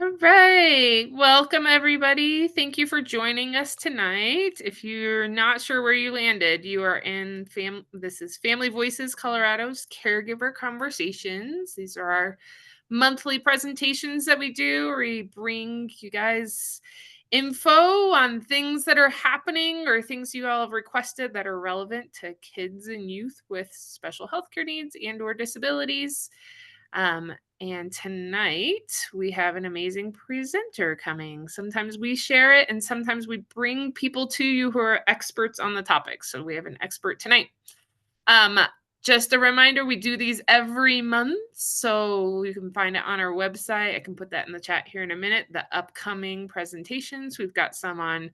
All right. Welcome, everybody. Thank you for joining us tonight. If you're not sure where you landed, you are in This is Family Voices Colorado's Caregiver Conversations. These are our monthly presentations that we do where we bring you guys info on things that are happening or things you all have requested that are relevant to kids and youth with special healthcare needs and or disabilities. Um, and tonight we have an amazing presenter coming. Sometimes we share it, and sometimes we bring people to you who are experts on the topic. So we have an expert tonight. Um, just a reminder, we do these every month. So you can find it on our website. I can put that in the chat here in a minute. The upcoming presentations, we've got some on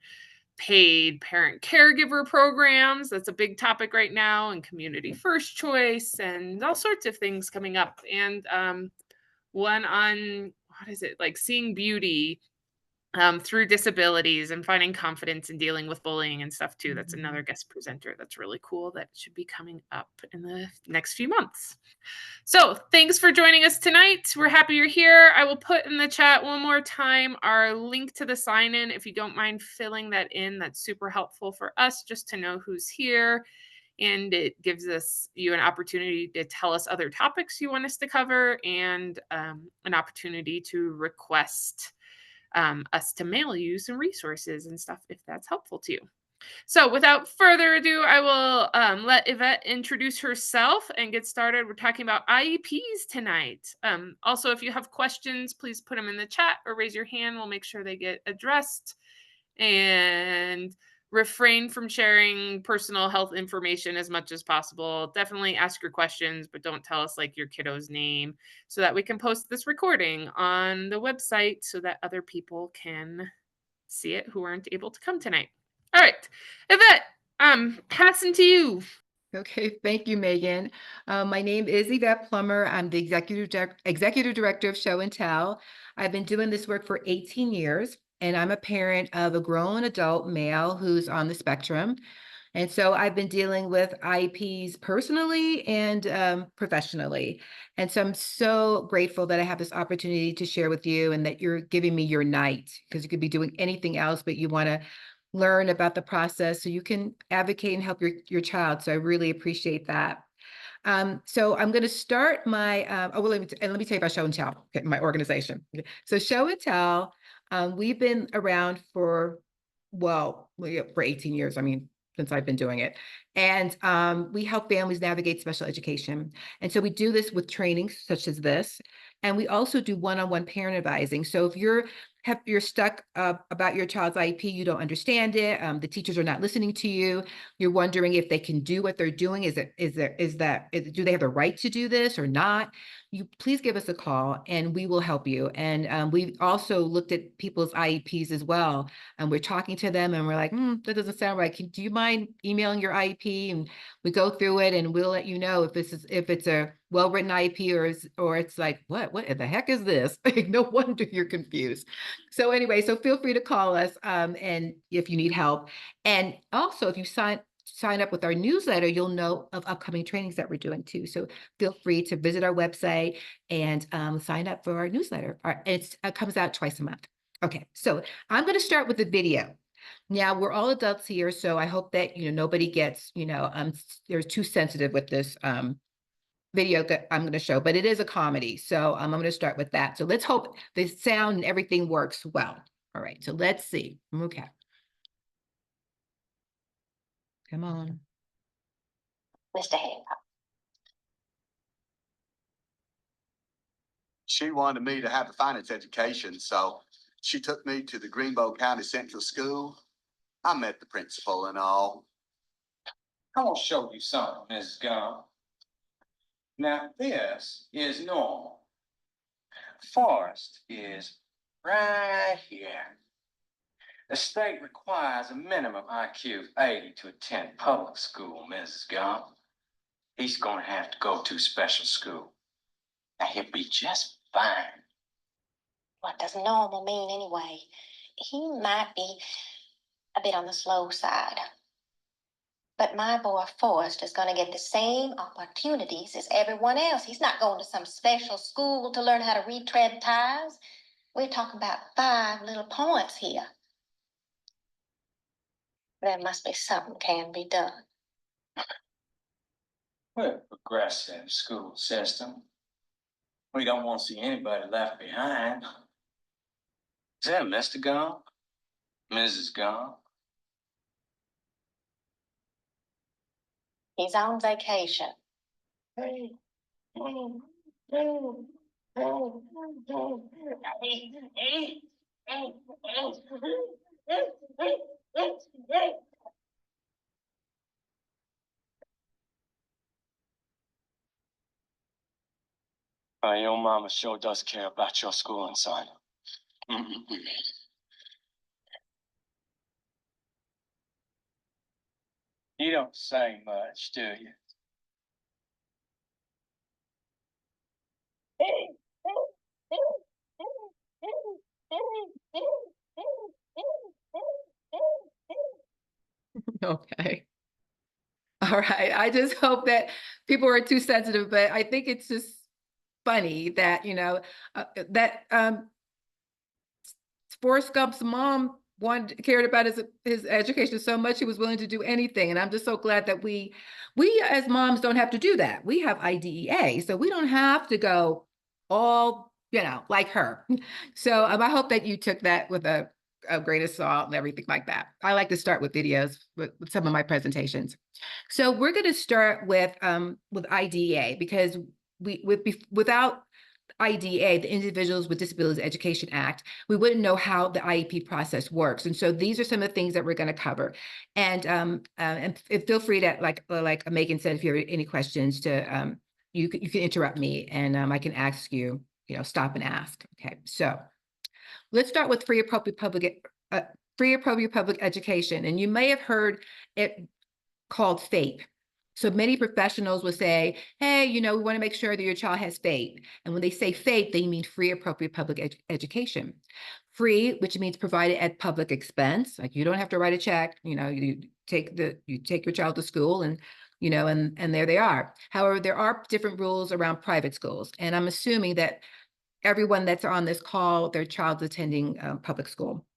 paid parent caregiver programs. That's a big topic right now, and community first choice, and all sorts of things coming up. And one on what is it, like seeing beauty through disabilities and finding confidence in dealing with bullying and stuff too. That's another guest presenter that's really cool that should be coming up in the next few months. So thanks for joining us tonight. We're happy you're here. I will put in the chat one more time our link to the sign in. If you don't mind filling that in, that's super helpful for us just to know who's here. And it gives you an opportunity to tell us other topics you want us to cover, and an opportunity to request us to mail you some resources and stuff if that's helpful to you. So without further ado, I will let Yvette introduce herself and get started. We're talking about IEPs tonight. Also, if you have questions, please put them in the chat or raise your hand. We'll make sure they get addressed. And refrain from sharing personal health information as much as possible. Definitely ask your questions, but don't tell us like your kiddo's name, so that we can post this recording on the website so that other people can see it who aren't able to come tonight. All right, Yvette, passing to you. Okay, thank you, Megan. My name is Yvette Plummer. I'm the executive director of Show and Tell. I've been doing this work for 18 years, and I'm a parent of a grown adult male who's on the spectrum. And so I've been dealing with IEPs personally and professionally. And so I'm so grateful that I have this opportunity to share with you and that you're giving me your night, because you could be doing anything else, but you want to learn about the process so you can advocate and help your child. So I really appreciate that. So I'm going to start my, well, let me tell you about Show and Tell, okay, my organization. Okay. So Show and Tell, we've been around for 18 years. I mean, since I've been doing it. And we help families navigate special education. And so we do this with trainings such as this. And we also do one-on-one parent advising. So if you're stuck about your child's IEP, you don't understand it, the teachers are not listening to you, you're wondering if they can do what they're doing, do they have the right to do this or not, you please give us a call and we will help you. And we also looked at people's IEPs as well, and we're talking to them and we're like, that doesn't sound right. Do you mind emailing your IEP? And we go through it and we'll let you know if it's a well-written IEP or it's like, what the heck is this? No wonder you're confused. So anyway, so feel free to call us, and if you need help. And also, if you sign up with our newsletter, you'll know of upcoming trainings that we're doing too. So feel free to visit our website and sign up for our newsletter. It comes out twice a month. Okay, so I'm going to start with the video. Now we're all adults here, so I hope that nobody gets they're too sensitive with this video that I'm going to show, but it is a comedy. So I'm going to start with that. So let's hope the sound and everything works well. All right, so let's see. Okay, come on. Mr. Hancock. She wanted me to have a finance education, so she took me to the Greenbow County Central School. I met the principal and all. I want to show you something, Mrs. Gump. Now, this is normal. Forest is right here. The state requires a minimum IQ of 80 to attend public school, Mrs. Gump. He's going to have to go to special school. Now, he'll be just fine. What does normal mean anyway? He might be a bit on the slow side. But my boy Forrest is going to get the same opportunities as everyone else. He's not going to some special school to learn how to retread ties. We're talking about 5 little points here. There must be something can be done. We're a progressive school system. We don't want to see anybody left behind. Is that Mr. gone? Mrs. gone? He's on vacation. Your mama sure does care about your schooling, son. You don't say much, do you? Okay. All right. I just hope that people are too sensitive, but I think it's just funny that, that Forrest Gump's mom cared about his education so much he was willing to do anything. And I'm just so glad that we as moms don't have to do that. We have IDEA, so we don't have to go all, like her. So I hope that you took that with a grain of salt and everything like that. I like to start with videos with some of my presentations. So we're going to start with IDEA because without IDA, the Individuals with Disabilities Education Act, we wouldn't know how the IEP process works. And so these are some of the things that we're going to cover. And feel free to, like Megan said, if you have any questions, to you can interrupt me and I can ask you, stop and ask. Okay, so let's start with free appropriate public education. And you may have heard it called FAPE. So many professionals will say, hey, we want to make sure that your child has FAPE. And when they say FAPE, they mean free appropriate public education. Free, which means provided at public expense. Like you don't have to write a check, you take your child to school and and there they are. However, there are different rules around private schools. And I'm assuming that everyone that's on this call, their child's attending public school.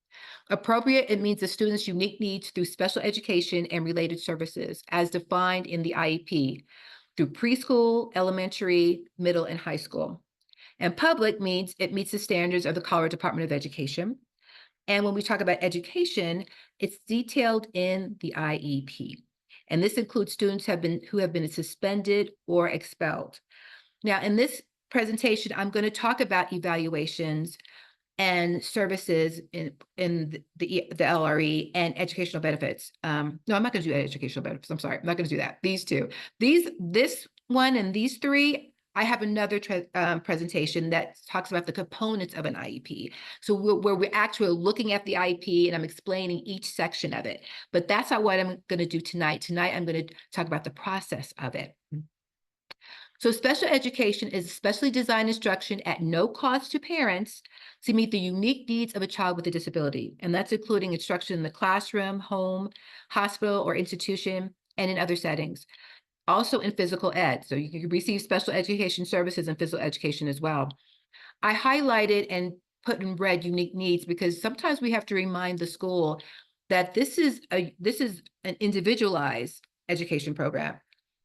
Appropriate, it means the student's unique needs through special education and related services as defined in the IEP through preschool, elementary, middle, and high school. And public means it meets the standards of the Colorado Department of Education. And when we talk about education, it's detailed in the IEP. And this includes students who have been suspended or expelled. Now, in this presentation, I'm going to talk about evaluations and services in the LRE and educational benefits. No, I'm not going to do educational benefits. I'm sorry, I'm not going to do that. These two, this one and these three, I have another presentation that talks about the components of an IEP. So where we're actually looking at the IEP and I'm explaining each section of it. But that's not what I'm going to do tonight. Tonight, I'm going to talk about the process of it. So special education is specially designed instruction at no cost to parents to meet the unique needs of a child with a disability. And that's including instruction in the classroom, home, hospital, or institution, and in other settings. Also in physical ed. So you can receive special education services in physical education as well. I highlighted and put in red unique needs because sometimes we have to remind the school that this is an individualized education program.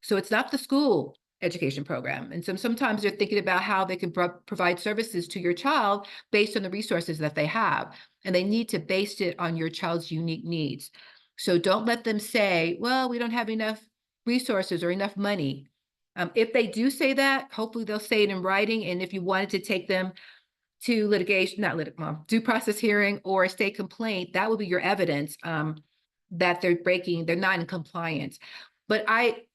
So it's not the school education program. And so sometimes they're thinking about how they can provide services to your child based on the resources that they have. And they need to base it on your child's unique needs. So don't let them say, well, we don't have enough resources or enough money. If they do say that, hopefully they'll say it in writing. And if you wanted to take them to due process hearing or a state complaint, that would be your evidence that they're not in compliance. But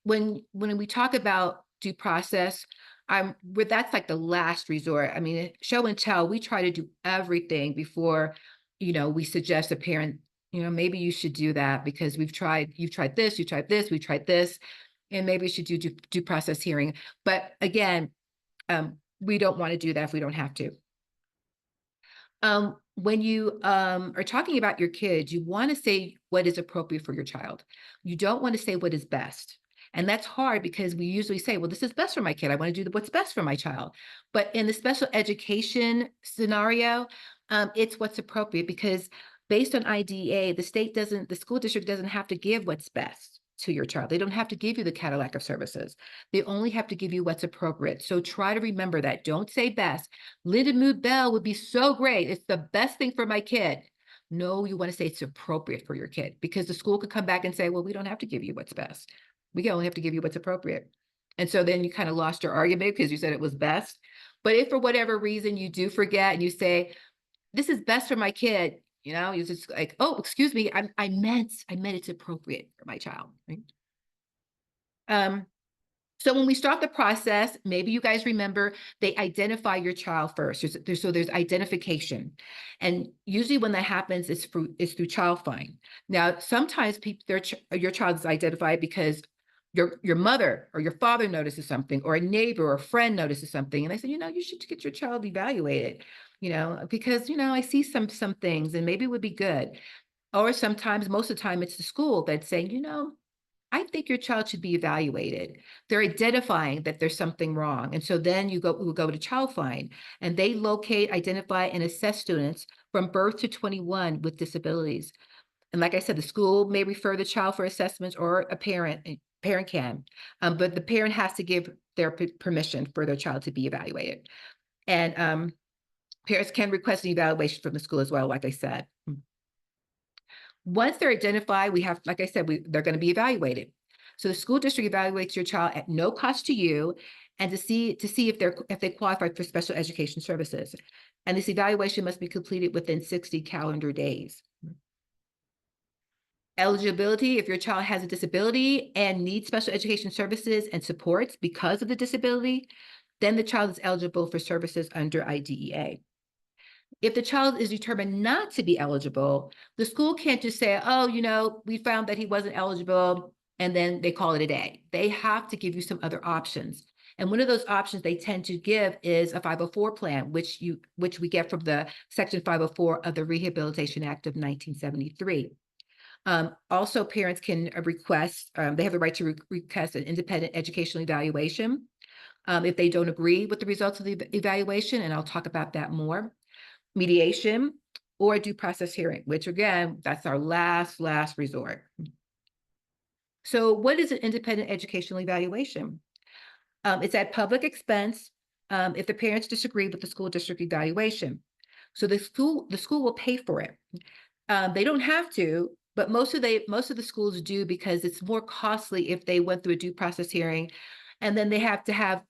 when we talk about due process, that's like the last resort. I mean, show and tell, we try to do everything before, we suggest a parent, maybe you should do that because you've tried this, we tried this, and maybe you should do due process hearing. But again, we don't want to do that if we don't have to. When you are talking about your kids, you want to say what is appropriate for your child. You don't want to say what is best. And that's hard because we usually say, well, this is best for my kid. I want to do what's best for my child. But in the special education scenario, it's what's appropriate because based on IDEA, the school district doesn't have to give what's best to your child. They don't have to give you the Cadillac of services. They only have to give you what's appropriate. So try to remember that. Don't say best. Linda Mood Bell would be so great. It's the best thing for my kid. No, you want to say it's appropriate for your kid because the school could come back and say, well, we don't have to give you what's best. We only have to give you what's appropriate. And so then you kind of lost your argument because you said it was best. But if for whatever reason you do forget and you say, this is best for my kid, you're just like, oh, excuse me, I meant it's appropriate for my child, right? So when we start the process, maybe you guys remember they identify your child first. There's identification, and usually when that happens, it's through child find. Now, sometimes your child is identified because your mother or your father notices something, or a neighbor or a friend notices something, and they say, you should get your child evaluated, because I see some things, and maybe it would be good. Or sometimes, most of the time, it's the school that's saying, I think your child should be evaluated. They're identifying that there's something wrong. And so then we go to Child Find, and they locate, identify, and assess students from birth to 21 with disabilities. And like I said, the school may refer the child for assessments, or a parent can, but the parent has to give their permission for their child to be evaluated. And parents can request an evaluation from the school as well, like I said. Once they're identified, we have, like I said, they're going to be evaluated. So the school district evaluates your child at no cost to you, and to see if they qualify for special education services. And this evaluation must be completed within 60 calendar days. Eligibility: if your child has a disability and needs special education services and supports because of the disability, then the child is eligible for services under IDEA. If the child is determined not to be eligible, the school can't just say, oh, we found that he wasn't eligible, and then they call it a day. They have to give you some other options. And one of those options they tend to give is a 504 plan, which we get from the Section 504 of the Rehabilitation Act of 1973. Also, parents can request, they have the right to request an independent educational evaluation if they don't agree with the results of the evaluation, and I'll talk about that more. Mediation, or a due process hearing, which again, that's our last resort. So what is an independent educational evaluation? It's at public expense if the parents disagree with the school district evaluation. So the school will pay for it. They don't have to, but most of the schools do, because it's more costly if they went through a due process hearing, and then they have to have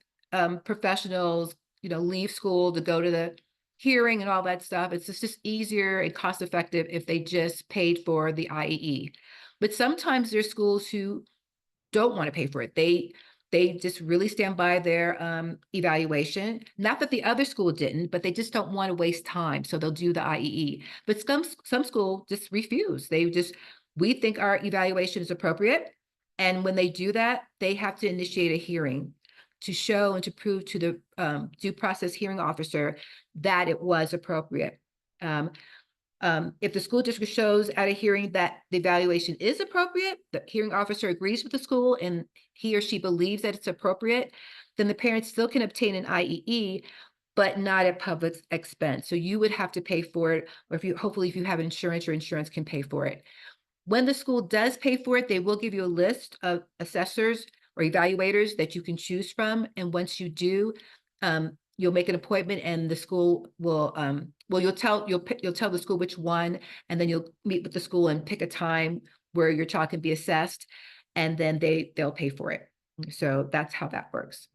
professionals, leave school to go to the hearing and all that stuff. It's just easier and cost effective if they just paid for the IEE. But sometimes there's schools who don't want to pay for it. They just really stand by their evaluation. Not that the other school didn't, but they just don't want to waste time, so they'll do the IEE. But some school just refuse. We think our evaluation is appropriate, and when they do that, they have to initiate a hearing to show and to prove to the due process hearing officer that it was appropriate. If the school district shows at a hearing that the evaluation is appropriate, the hearing officer agrees with the school, and he or she believes that it's appropriate, then the parents still can obtain an IEE, but not at public expense. So you would have to pay for it, or hopefully if you have insurance, your insurance can pay for it. When the school does pay for it, they will give you a list of assessors or evaluators that you can choose from. And once you do, you'll make an appointment, and the school will, you'll tell the school which one, and then you'll meet with the school and pick a time where your child can be assessed, and then they'll pay for it. So that's how that works.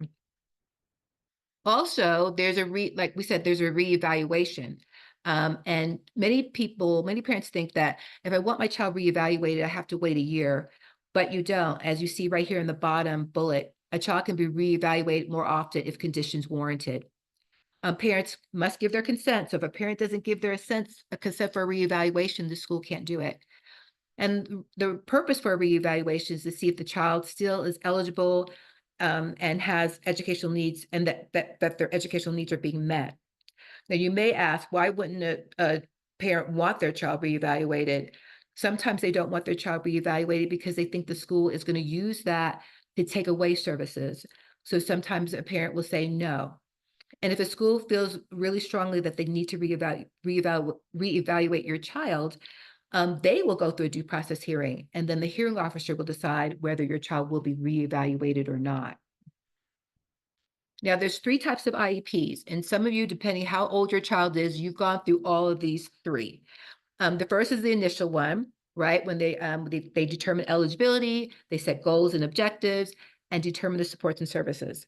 Also, like we said, there's a reevaluation. And many parents think that if I want my child reevaluated, I have to wait a year, but you don't. As you see right here in the bottom bullet, a child can be reevaluated more often if conditions warranted. Parents must give their consent. So if a parent doesn't give their consent for a reevaluation, the school can't do it. And the purpose for a reevaluation is to see if the child still is eligible and has educational needs, and that their educational needs are being met. Now, you may ask, why wouldn't a parent want their child reevaluated? Sometimes they don't want their child reevaluated because they think the school is going to use that to take away services. So sometimes a parent will say no. And if a school feels really strongly that they need to reevaluate your child, they will go through a due process hearing, and then the hearing officer will decide whether your child will be reevaluated or not. Now, there's 3 types of IEPs, and some of you, depending how old your child is, you've gone through all of these 3. The first is the initial one, right? When they determine eligibility, they set goals and objectives, and determine the supports and services.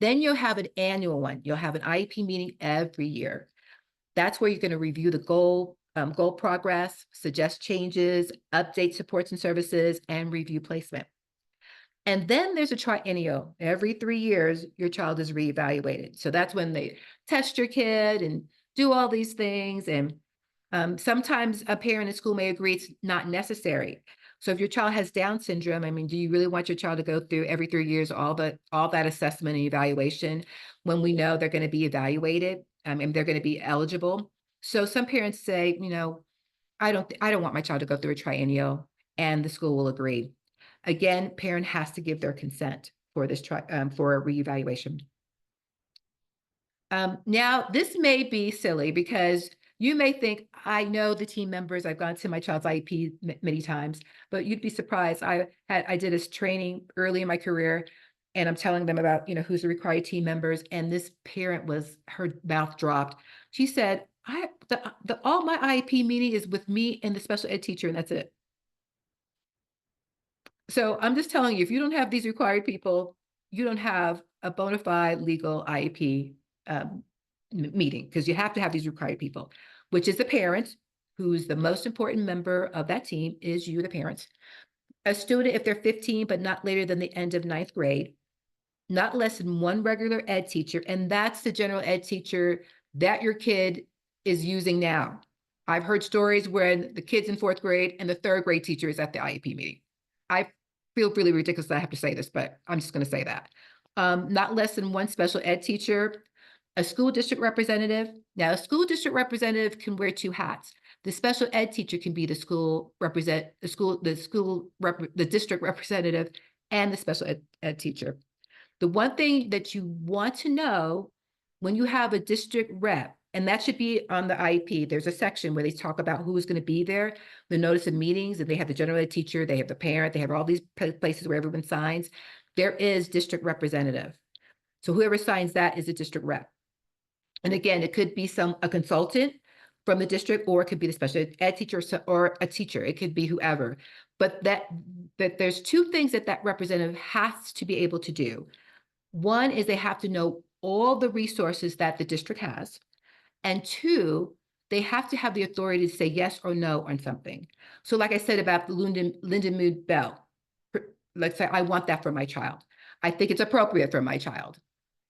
Then you'll have an annual one. You'll have an IEP meeting every year. That's where you're going to review the goal progress, suggest changes, update supports and services, and review placement. And then there's a triennial. Every 3 years, your child is reevaluated. So that's when they test your kid and do all these things. And sometimes a parent in school may agree it's not necessary. So if your child has Down syndrome, I mean, do you really want your child to go through every 3 years all that assessment and evaluation when we know they're going to be evaluated and they're going to be eligible? So some parents say, I don't want my child to go through a triennial, and the school will agree. Again, parent has to give their consent for this for a reevaluation. Now, this may be silly because you may think, I know the team members, I've gone to my child's IEP many times, but you'd be surprised. I did this training early in my career, and I'm telling them about, who's the required team members. And this parent her mouth dropped. She said, all my IEP meeting is with me and the special ed teacher, and that's it. So I'm just telling you, if you don't have these required people, you don't have a bona fide legal IEP meeting, because you have to have these required people, which is the parent, who's the most important member of that team is you, the parents. A student, if they're 15, but not later than the end of 9th grade, not less than 1 regular ed teacher, and that's the general ed teacher that your kid is using now. I've heard stories where the kid's in 4th grade and the 3rd grade teacher is at the IEP meeting. I feel really ridiculous that I have to say this, but I'm just going to say that. Not less than 1 special ed teacher, a school district representative. Now, a school district representative can wear 2 hats. The special ed teacher can be the district representative and the special ed teacher. The one thing that you want to know when you have a district rep, and that should be on the IEP, there's a section where they talk about who's going to be there, the notice of meetings, and they have the general ed teacher, they have the parent, they have all these places where everyone signs. There is district representative. So whoever signs that is a district rep. And again, it could be a consultant from the district, or it could be the special ed teacher or a teacher. It could be whoever. But that there's 2 things that representative has to be able to do. One is they have to know all the resources that the district has. And 2, they have to have the authority to say yes or no on something. So like I said about the Linda Mood Bell, let's say I want that for my child. I think it's appropriate for my child.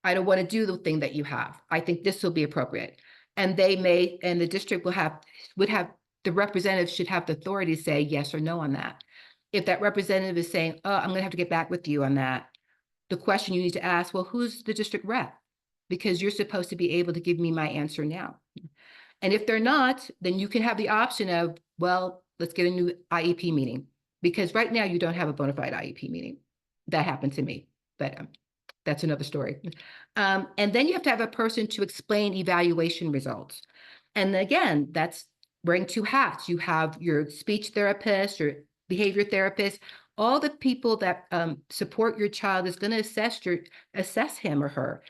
I don't want to do the thing that you have. I think this will be appropriate. And the district the representative should have the authority to say yes or no on that. If that representative is saying, oh, I'm going to have to get back with you on that, the question you need to ask, well, who's the district rep? Because you're supposed to be able to give me my answer now. And if they're not, then you can have the option of, well, let's get a new IEP meeting. Because right now you don't have a bona fide IEP meeting. That happened to me, but that's another story. And then you have to have a person to explain evaluation results. And again, that's wearing 2 hats. You have your speech therapist, your behavior therapist, all the people that support your child is going to assess him or her,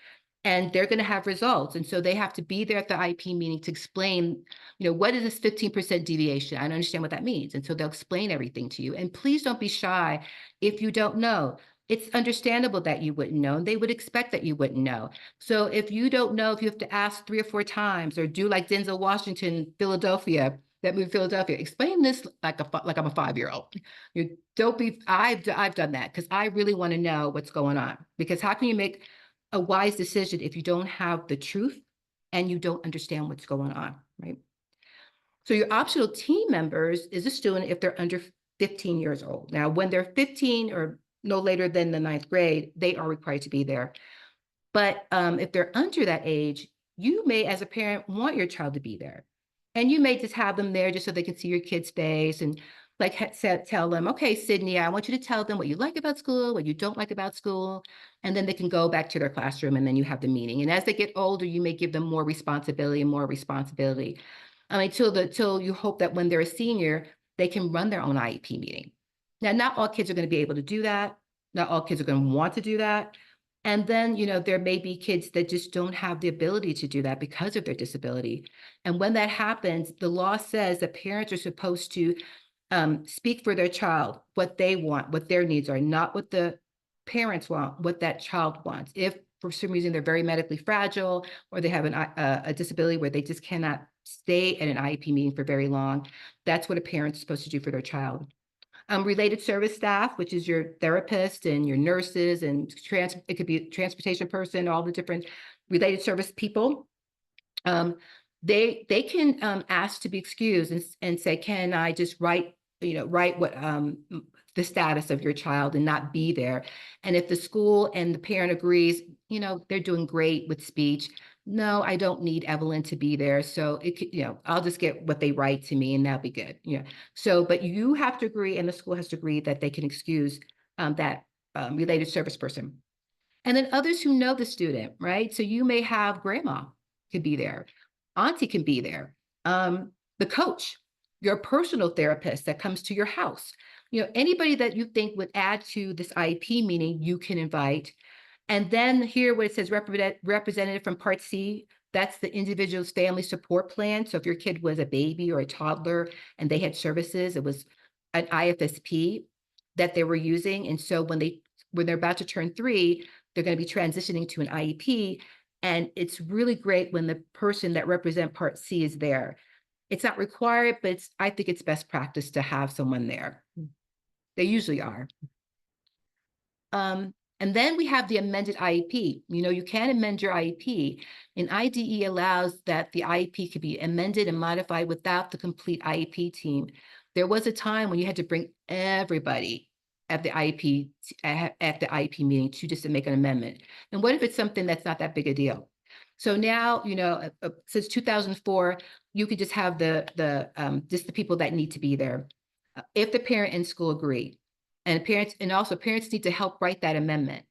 and they're going to have results. And so they have to be there at the IEP meeting to explain, what is this 15% deviation? I don't understand what that means. And so they'll explain everything to you. And please don't be shy if you don't know. It's understandable that you wouldn't know, and they would expect that you wouldn't know. So if you don't know, if you have to ask 3 or 4 times, or do like Denzel Washington, that movie Philadelphia, explain this like I'm a 5-year-old. You don't be, I've done that because I really want to know what's going on. Because how can you make a wise decision if you don't have the truth and you don't understand what's going on, right? So your optional team members is a student if they're under 15 years old. Now, when they're 15 or no later than the 9th grade, they are required to be there. But if they're under that age, you may, as a parent, want your child to be there. And you may just have them there just so they can see your kid's face. like tell them, okay, Sydney, I want you to tell them what you like about school, what you don't like about school, and then they can go back to their classroom, and then you have the meeting. And as they get older, you may give them more responsibility and more responsibility. I mean, till you hope that when they're a senior, they can run their own IEP meeting. Now, not all kids are going to be able to do that. Not all kids are going to want to do that. And then, there may be kids that just don't have the ability to do that because of their disability. And when that happens, the law says that parents are supposed to speak for their child, what they want, what their needs are, not what the parents want, what that child wants. If for some reason they're very medically fragile, or they have a disability where they just cannot stay at an IEP meeting for very long, that's what a parent's supposed to do for their child. Related service staff, which is your therapist and your nurses and it could be a transportation person, all the different related service people. They can ask to be excused and say, can I just write what the status of your child and not be there. And if the school and the parent agrees, they're doing great with speech. No, I don't need Evelyn to be there. So it could, I'll just get what they write to me and that'll be good. So, but you have to agree and the school has to agree that they can excuse that related service person. And then others who know the student, right? So you may have grandma could be there, auntie can be there, the coach, your personal therapist that comes to your house, anybody that you think would add to this IEP meeting, you can invite. And then here where it says representative from Part C, that's the individual's family support plan. So if your kid was a baby or a toddler and they had services, it was an IFSP that they were using. And so when they're about to turn 3, they're going to be transitioning to an IEP. And it's really great when the person that represents Part C is there. It's not required, but I think it's best practice to have someone there. They usually are. And then we have the amended IEP. You can amend your IEP. And IDE allows that the IEP could be amended and modified without the complete IEP team. There was a time when you had to bring everybody at the IEP meeting to make an amendment. And what if it's something that's not that big a deal? So now, since 2004, you could just have just the people that need to be there, if the parent and school agree. And parents need to help write that amendment.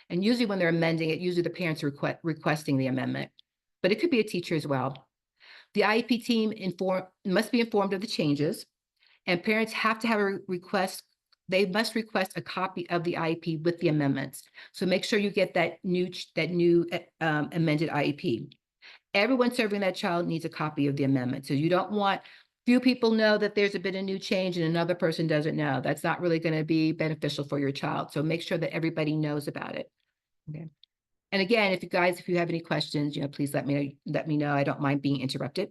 And usually when they're amending it, usually the parents are requesting the amendment, but it could be a teacher as well. The IEP team must be informed of the changes, and parents have to have a request. They must request a copy of the IEP with the amendments. So make sure you get that new amended IEP. Everyone serving that child needs a copy of the amendment. So you don't want few people know that there's been a new change and another person doesn't know. That's not really going to be beneficial for your child. So make sure that everybody knows about it. Okay. And again, if you have any questions, please let me know. I don't mind being interrupted.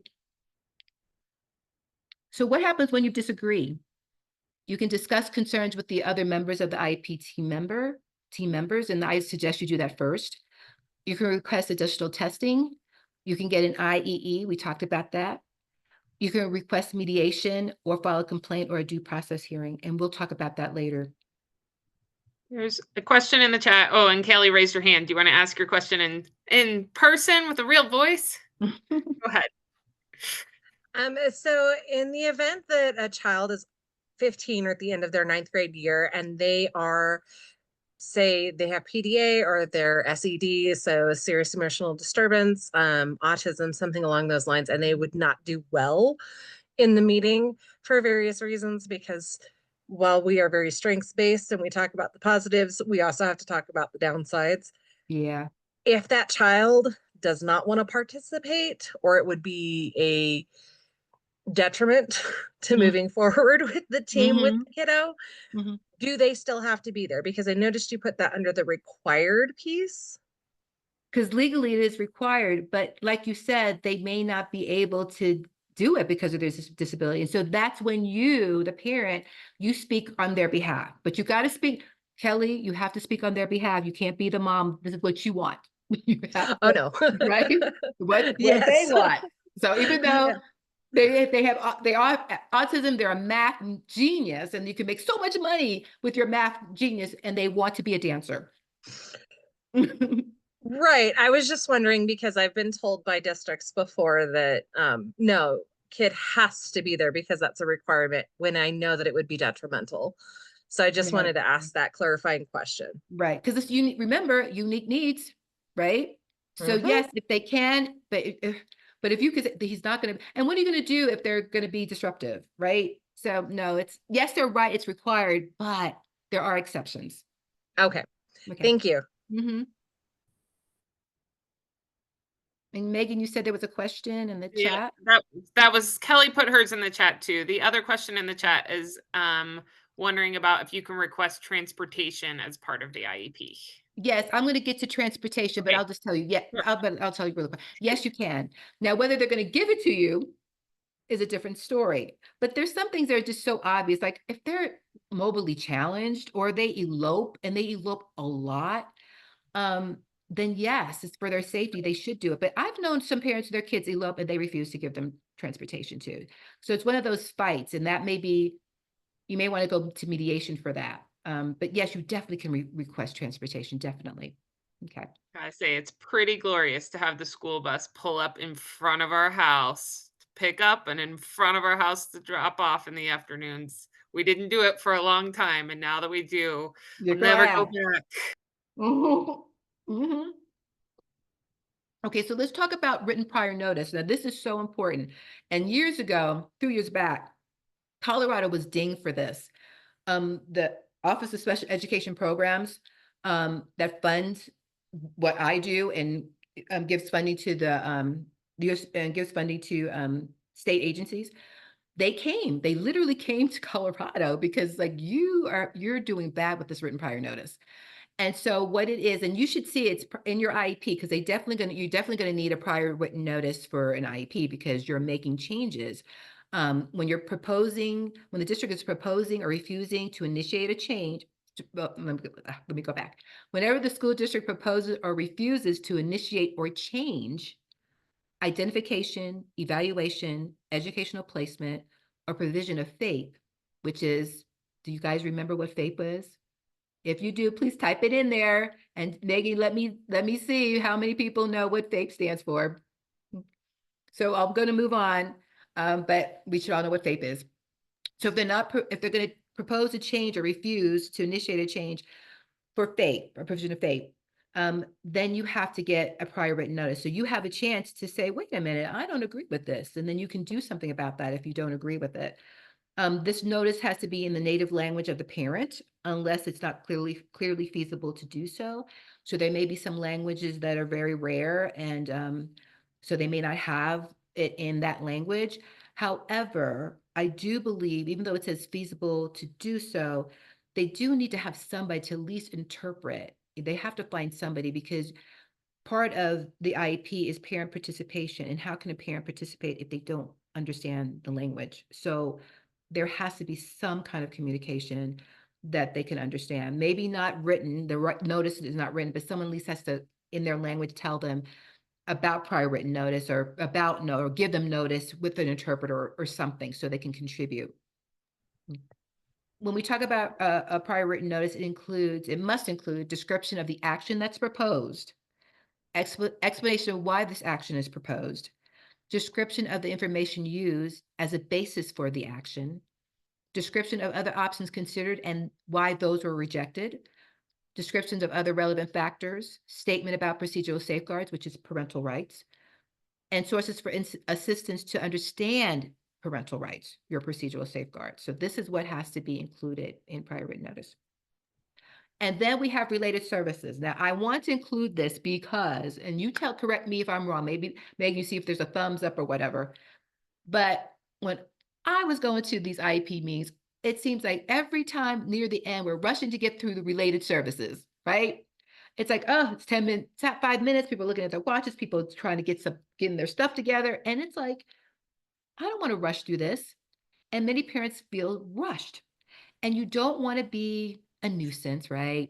So what happens when you disagree? You can discuss concerns with the other members of the IEP team members, and I suggest you do that first. You can request additional testing. You can get an IEE. We talked about that. You can request mediation or file a complaint or a due process hearing, and we'll talk about that later. There's a question in the chat. Oh, and Kelly raised her hand. Do you want to ask your question in person with a real voice? Go ahead. So in the event that a child is 15 or at the end of their 9th grade year and they are, say they have PDA or their SED, so serious emotional disturbance, autism, something along those lines, and they would not do well in the meeting for various reasons, because while we are very strengths-based and we talk about the positives, we also have to talk about the downsides. Yeah. If that child does not want to participate, or it would be a detriment to moving forward with the team with the kiddo, do they still have to be there? Because I noticed you put that under the required piece. Because legally it is required, but like you said, they may not be able to do it because of their disability. And so that's when you, the parent, you speak on their behalf. But you got to speak, Kelly, you have to speak on their behalf. You can't be the mom. This is what you want. You have to, oh no. right? What Yes. they want. So even though they are autism, they're a math genius, and you can make so much money with your math genius, and they want to be a dancer. Right. I was just wondering, because I've been told by districts before that no, kid has to be there because that's a requirement when I know that it would be detrimental. So I just No. wanted to ask that clarifying question. Right, because it's unique, remember, unique needs, right? So Mhm. yes, if they can, but if you could, he's not gonna, and what are you gonna do if they're gonna be disruptive, right? So no, it's, yes, they're right, it's required, but there are exceptions. Okay. Okay. Thank you. Mm-hmm. And Megan, you said there was a question in the Yeah, chat? that was Kelly put hers in the chat too. The other question in the chat is wondering about if you can request transportation as part of the IEP. Yes, I'm gonna get to transportation, but Okay. I'll just tell you, yeah, Sure. I'll tell you really quick. Yes, you can. Now, whether they're gonna give it to you is a different story. But there's some things that are just so obvious. Like if they're mobilely challenged or they elope and they elope a lot, um, then yes, it's for their safety. They should do it. But I've known some parents, their kids elope and they refuse to give them transportation too. So it's one of those fights, and that may be, you may want to go to mediation for that. But yes, you definitely can request transportation. Definitely. Okay. I say it's pretty glorious to have the school bus pull up in front of our house to pick up and in front of our house to drop off in the afternoons. We didn't do it for a long time, and now that we do, You're we'll never go glad. back. Mhm. Mhm. Okay, so let's talk about written prior notice. Now, this is so important. And years ago, 2 years back, Colorado was dinged for this. The Office of Special Education Programs, that funds what I do and gives funding to and gives funding to state agencies. They literally came to Colorado because like you're doing bad with this written prior notice. And so what it is, and you should see it's in your IEP because you're definitely gonna need a prior written notice for an IEP because you're making changes. When the district is proposing or refusing to initiate a change, well, let me go back. Whenever the school district proposes or refuses to initiate or change identification, evaluation, educational placement, or provision of FAPE, which is, do you guys remember what FAPE is? If you do, please type it in there. And Maggie, let me see how many people know what FAPE stands for. So I'm going to move on, but we should all know what FAPE is. So if they're going to propose a change or refuse to initiate a change for FAPE or provision of FAPE, then you have to get a prior written notice. So you have a chance to say, wait a minute, I don't agree with this. And then you can do something about that if you don't agree with it. This notice has to be in the native language of the parent unless it's not clearly feasible to do so. So there may be some languages that are very rare and so they may not have it in that language. However, I do believe, even though it says feasible to do so, they do need to have somebody to at least interpret. They have to find somebody because part of the IEP is parent participation. And how can a parent participate if they don't understand the language? So there has to be some kind of communication that they can understand. Maybe not written, the right notice is not written, but someone at least has to, in their language, tell them about prior written notice or about no, or give them notice with an interpreter or something so they can contribute. When we talk about a prior written notice, it must include description of the action that's proposed, explanation of why this action is proposed, description of the information used as a basis for the action, description of other options considered and why those were rejected, descriptions of other relevant factors, statement about procedural safeguards, which is parental rights, and sources for assistance to understand parental rights, your procedural safeguards. So this is what has to be included in prior written notice. And then we have related services. Now, I want to include this because, and correct me if I'm wrong, maybe you see if there's a thumbs up or whatever. But when I was going to these IEP meetings, it seems like every time near the end, we're rushing to get through the related services, right? It's like, oh, it's 10 minutes, it's at 5 minutes. People are looking at their watches, people trying to getting their stuff together. And it's like, I don't want to rush through this. And many parents feel rushed. And you don't want to be a nuisance, right?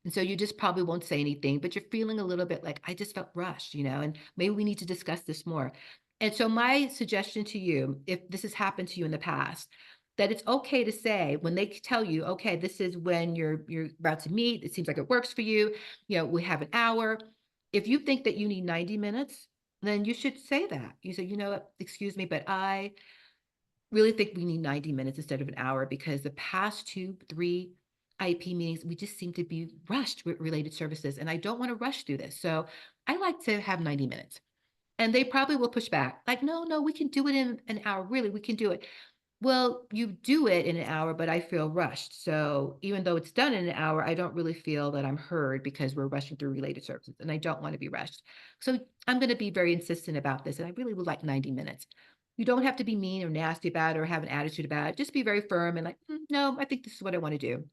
And so you just probably won't say anything, but you're feeling a little bit like, I just felt rushed, and maybe we need to discuss this more. And so my suggestion to you, if this has happened to you in the past, that it's okay to say when they tell you, okay, this is when you're about to meet, it seems like it works for you, we have an hour. If you think that you need 90 minutes, then you should say that. You say, you know what, excuse me, but I really think we need 90 minutes instead of an hour because the past 2, 3 IEP meetings, we just seem to be rushed with related services. And I don't want to rush through this. So I like to have 90 minutes. And they probably will push back. Like, no, no, we can do it in an hour. Really, we can do it. Well, you do it in an hour, but I feel rushed. So even though it's done in an hour, I don't really feel that I'm heard because we're rushing through related services and I don't want to be rushed. So I'm going to be very insistent about this. And I really would like 90 minutes. You don't have to be mean or nasty about it or have an attitude about it. Just be very firm and like, no, I think this is what I want to do.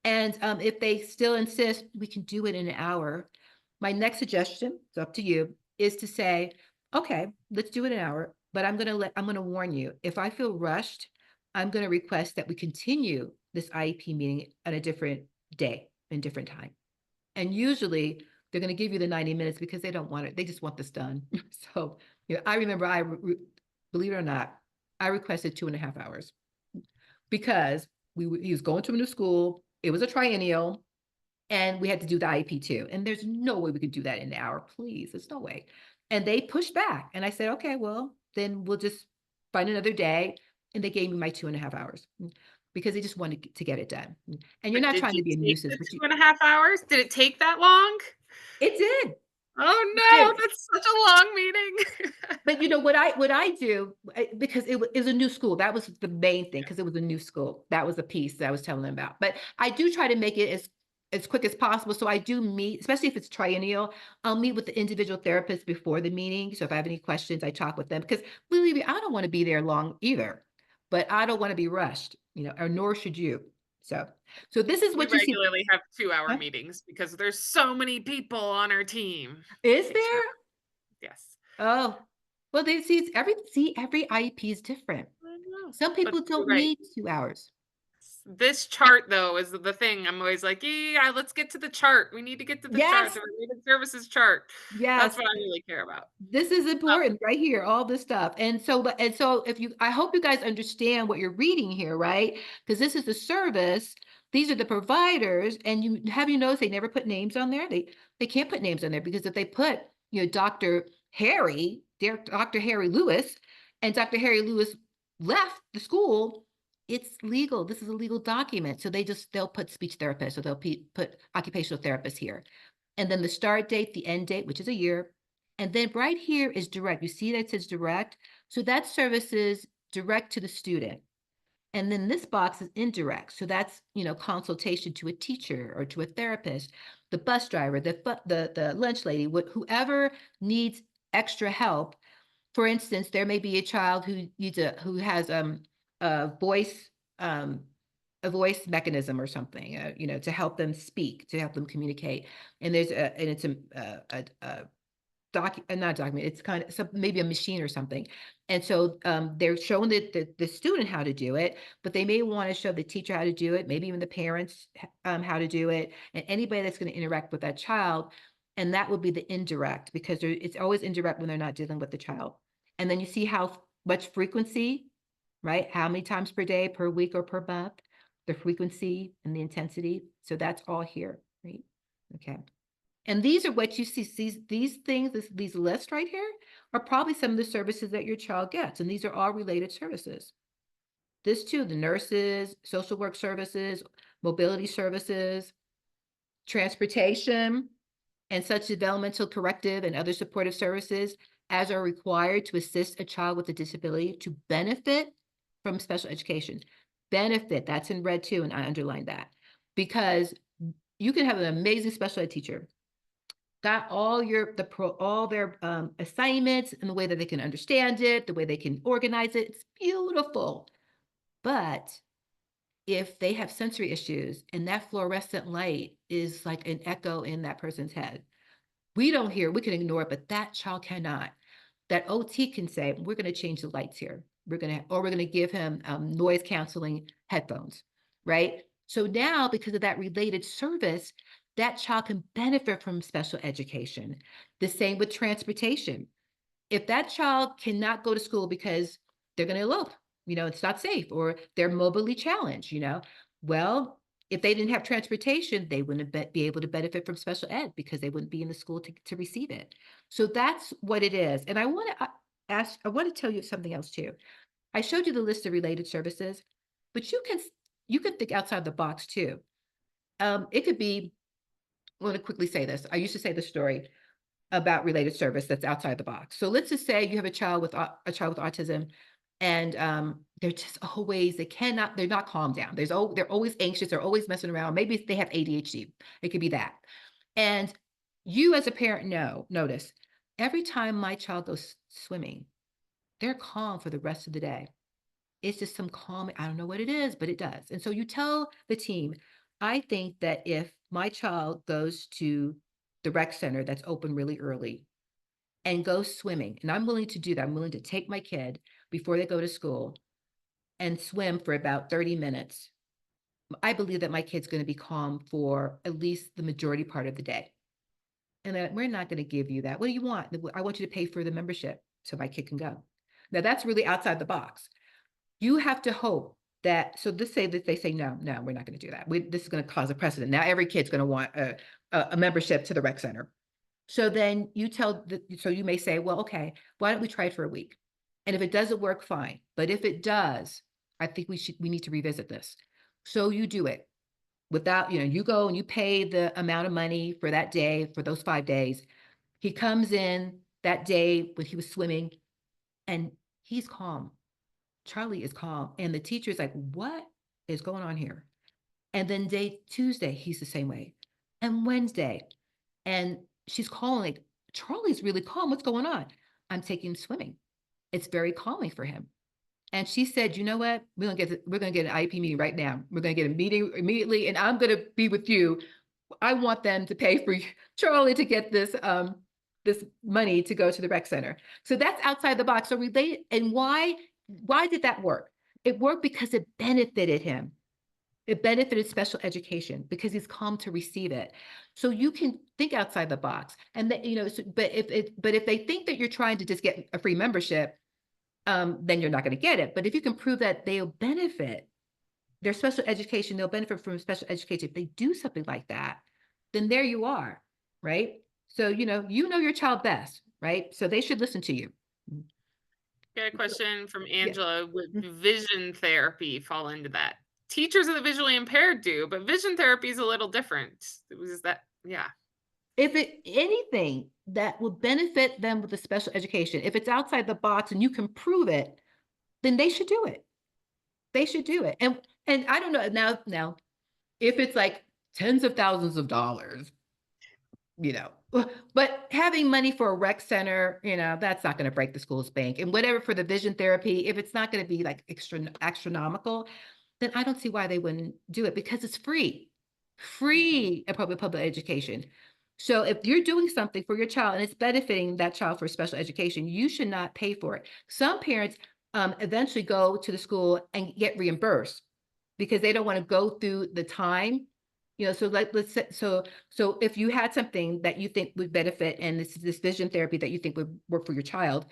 And if they still insist, we can do it in an hour. My next suggestion, it's up to you, is to say, okay, let's do it an hour, but I'm gonna warn you, if I feel rushed, I'm gonna request that we continue this IEP meeting at a different day and different time. And usually they're gonna give you the 90 minutes because they don't want it. They just want this done. So, I remember believe it or not, I requested 2.5 hours because he was going to a new school. It was a triennial, and we had to do the IEP too. And there's no way we could do that in an hour, please. There's no way. And they pushed back, and I said, okay, well, then we'll just find another day. And they gave me my 2.5 hours because they just wanted to get it done. And you're But not did trying you to be a take nuisance, the but 2.5 hours? Did it take that long? it did. Oh, It did. no, that's such a long meeting. But what I do, because it was a new school, that was the main thing, because it was a new school. That was the piece that I was telling them about. But I do try to make it as quick as possible. So I do meet, especially if it's triennial, I'll meet with the individual therapist before the meeting. So if I have any questions, I talk with them because believe me, I don't want to be there long either. But I don't want to be rushed, or nor should you. So this is We what you see. regularly have 2-hour Huh? meetings because there's so many people on our team. Is Makes sure there? yes. Oh, well, they every IEP is different. I know, Some but people you're don't right. need 2 hours. This chart, though, is the thing. I'm always like, "Yeah, let's get to the chart. We need to get to the chart, Yes, the related services chart." That's yes. what I really care about. This is important right here, all this stuff. And so I hope you guys understand what you're reading here, right? Because this is the service, these are the providers, and you noticed they never put names on there? They can't put names on there because if they put, Dr. Harry Lewis, and Dr. Harry Lewis left the school, it's legal. This is a legal document. So they'll put speech therapist, or they'll put occupational therapist here. And then the start date, the end date, which is a year. And then right here is direct. You see that it says direct. So that service is direct to the student. And then this box is indirect. So that's, consultation to a teacher or to a therapist, the bus driver, the lunch lady, whoever needs extra help. For instance, there may be a child who has um a voice mechanism or something, to help them speak, to help them communicate. And it's a not document, it's kind of maybe a machine or something. And so they're showing the student how to do it, but they may want to show the teacher how to do it, maybe even the parents how to do it, and anybody that's going to interact with that child. And that would be the indirect, because it's always indirect when they're not dealing with the child. And then you see how much frequency, right? How many times per day, per week, or per month, the frequency and the intensity. So that's all here, right? Okay. And these are what you see. These things, these lists right here are probably some of the services that your child gets. And these are all related services. This too, the nurses, social work services, mobility services, transportation, and such developmental corrective and other supportive services as are required to assist a child with a disability to benefit from special education. Benefit, that's in red too, and I underlined that. Because you can have an amazing special ed teacher, got all their assignments and the way that they can understand it, the way they can organize it. It's beautiful. But if they have sensory issues and that fluorescent light is like an echo in that person's head, we can ignore it, but that child cannot. That OT can say, we're going to change the lights here. We're going to give him noise canceling headphones, right? So now, because of that related service, that child can benefit from special education. The same with transportation. If that child cannot go to school because they're going to elope, it's not safe, or they're mobilely challenged, well, If they didn't have transportation, they wouldn't be able to benefit from special ed because they wouldn't be in the school to receive it. So that's what it is. And I want to I want to tell you something else too. I showed you the list of related services, but you can think outside the box too. It could be, I want to quickly say this. I used to say the story about related service that's outside the box. So let's just say you have a child with autism, and they're just always they're not calmed down. They're always anxious. They're always messing around. Maybe they have ADHD. It could be that. And you as a parent notice every time my child goes swimming, they're calm for the rest of the day. It's just some calm, I don't know what it is, but it does. And so you tell the team, I think that if my child goes to the rec center that's open really early and goes swimming, and I'm willing to do that, I'm willing to take my kid before they go to school and swim for about 30 minutes. I believe that my kid's going to be calm for at least the majority part of the day. And that we're not going to give you that. What do you want? I want you to pay for the membership so my kid can go. Now that's really outside the box. You have to hope that, so let's say that they say, no, we're not going to do that. This is going to cause a precedent. Now every kid's going to want a membership to the rec center. So then so you may say, well, okay, why don't we try it for a week? And if it doesn't work, fine. But if it does, I think we need to revisit this. So you do it without, you go and you pay the amount of money for that day, for those 5 days. He comes in that day when he was swimming and he's calm. Charlie is calm. And the teacher is like, what is going on here? And then Tuesday, he's the same way. And Wednesday, and she's calling, like, Charlie's really calm. What's going on? I'm taking him swimming. It's very calming for him. And she said, you know what? We're gonna get an IEP meeting right now. We're gonna get a meeting immediately, and I'm gonna be with you. I want them to pay for Charlie to get this money to go to the rec center. So that's outside the box. So relate, and why did that work? It worked because it benefited him. It benefited special education because he's calm to receive it. So you can think outside the box, and that, but if they think that you're trying to just get a free membership, then you're not going to get it. But if you can prove that they'll benefit their special education, they'll benefit from special education. If they do something like that, then there you are, right? So you know your child best, right? So they should listen to you. Got a question from Yeah. Angela. Would vision therapy fall into that? Teachers of the visually impaired do, but vision therapy is a little different. Yeah. If anything that will benefit them with the special education, if it's outside the box and you can prove it, then they should do it. They should do it. And I don't know now if it's like tens of thousands of dollars, but having money for a rec center, that's not going to break the school's bank. And whatever for the vision therapy, if it's not going to be like astronomical, then I don't see why they wouldn't do it, because it's free at public education. So if you're doing something for your child and it's benefiting that child for special education, you should not pay for it. Some parents eventually go to the school and get reimbursed because they don't want to go through the time. So let's say, so if you had something that you think would benefit, and this vision therapy that you think would work for your child,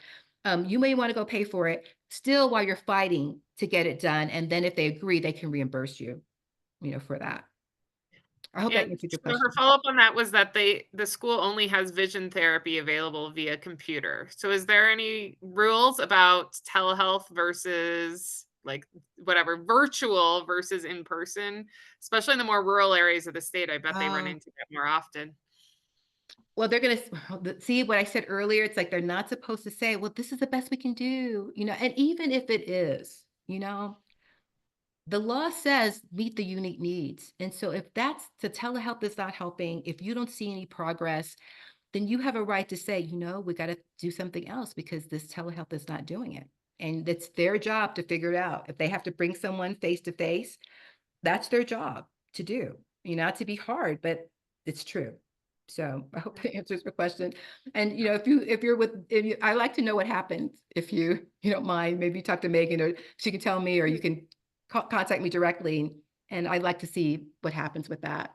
you may want to go pay for it still while you're fighting to get it done. And then if they agree, they can reimburse you, for that. I hope that And answered your so question. her follow-up on that was that the school only has vision therapy available via computer. So is there any rules about telehealth versus like whatever virtual versus in person, especially in the more rural areas of the state? I bet they run into that more often. Well, they're going to see what I said earlier. It's like they're not supposed to say, well, this is the best we can do, and even if it is, the law says meet the unique needs. And so if that's the telehealth is not helping, if you don't see any progress, then you have a right to say, we got to do something else because this telehealth is not doing it. And it's their job to figure it out. If they have to bring someone face to face, that's their job to do, not to be hard, but it's true. So I hope that answers your question. And I like to know what happens if you don't mind, maybe talk to Megan, or she can tell me, or you can contact me directly. And I'd like to see what happens with that.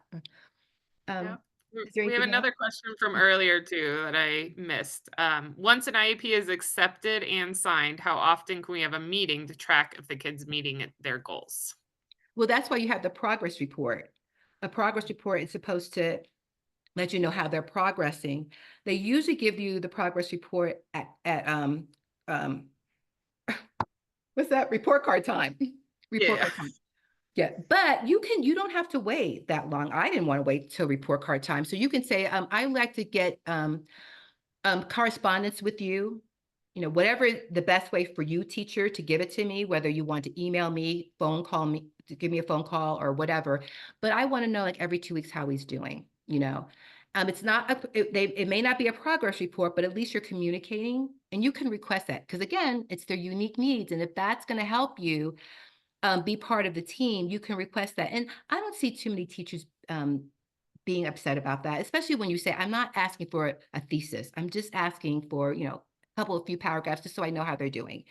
Yep. Is there We have anything else? another question from earlier too that I missed. Once an IEP is accepted and signed, how often can we have a meeting to track if the kid's meeting their goals? Well, that's why you have the progress report. a progress report is supposed to let you know how they're progressing. They usually give you the progress report at what's that? Report card time. Report Yeah. card time. Yeah, but you don't have to wait that long. I didn't want to wait till report card time. So you can say, I like to get correspondence with you, whatever the best way for you, teacher, to give it to me, whether you want to email me, phone call me, to give me a phone call or whatever. But I want to know like every 2 weeks how he's doing, It's not, it may not be a progress report, but at least you're communicating and you can request that. Because again, it's their unique needs. And if that's going to help you be part of the team, you can request that. And I don't see too many teachers being upset about that, especially when you say, I'm not asking for a thesis. I'm just asking for, a couple of few paragraphs just so I know how they're doing.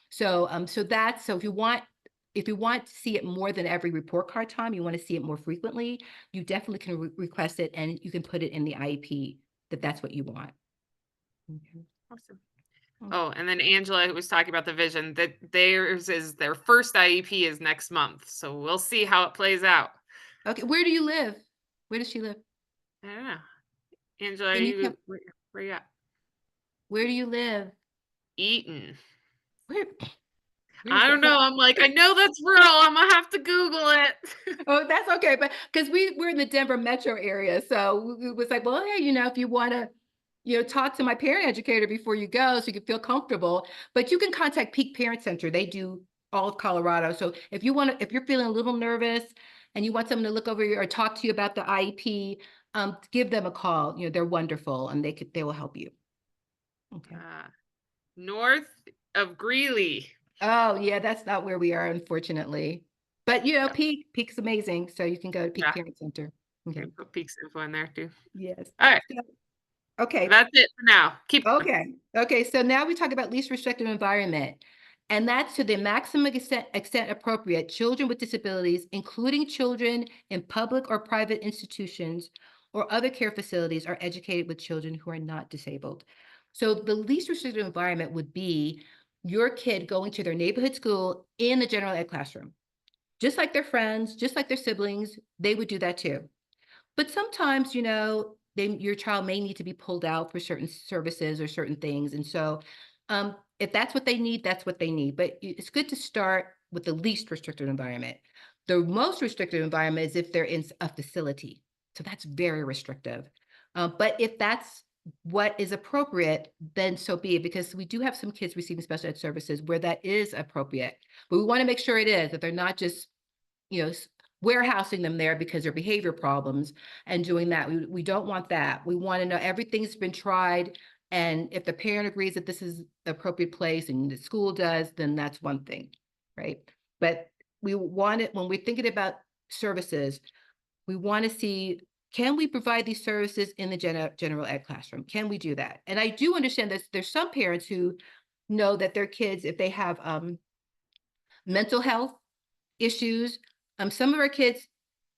So so if you want to see it more than every report card time, you want to see it more frequently, you definitely can request it and you can put it in the IEP that's what you want. Okay. Awesome. Oh, and then Angela was talking about the vision that their first IEP is next month. So we'll see how it plays out. Okay. Where do you live? Where does she live? I don't know. Angela, Can you tell, where you at? where do you live? Eaton. Where is I don't that? know. I'm like, I know that's rural. I'm gonna have to Google it. Oh, that's okay. But because we're in the Denver metro area. So it was like, well, hey, if you want to, talk to my parent educator before you go so you can feel comfortable. But you can contact Peak Parent Center. They do all of Colorado. So if if you're feeling a little nervous and you want someone to look over you or talk to you about the IEP, give them a call. They're wonderful and they will help you. Okay. North of Greeley. Oh, yeah, that's not where we are, unfortunately. But Yeah. Peak's amazing. So you can go to Peak Yeah. Parent Center. Okay. Put Peaks info in there too. Yes. All right. Okay. That's it for now. Keep going. Okay. So now we talk about least restrictive environment. And that's to the maximum extent appropriate, children with disabilities, including children in public or private institutions or other care facilities, are educated with children who are not disabled. So the least restrictive environment would be your kid going to their neighborhood school in the general ed classroom. Just like their friends, just like their siblings, they would do that too. But sometimes, your child may need to be pulled out for certain services or certain things. And so if that's what they need, that's what they need. But it's good to start with the least restrictive environment. The most restrictive environment is if they're in a facility. So that's very restrictive. But if that's what is appropriate, then so be it, because we do have some kids receiving special ed services where that is appropriate. But we want to make sure it is, that they're not just, warehousing them there because their behavior problems and doing that. We don't want that. We want to know everything's been tried. And if the parent agrees that this is the appropriate place and the school does, then that's one thing, right? But we want it when we're thinking about services, we want to see, can we provide these services in the general ed classroom? Can we do that? And I do understand that there's some parents who know that their kids, if they have mental health issues, some of our kids,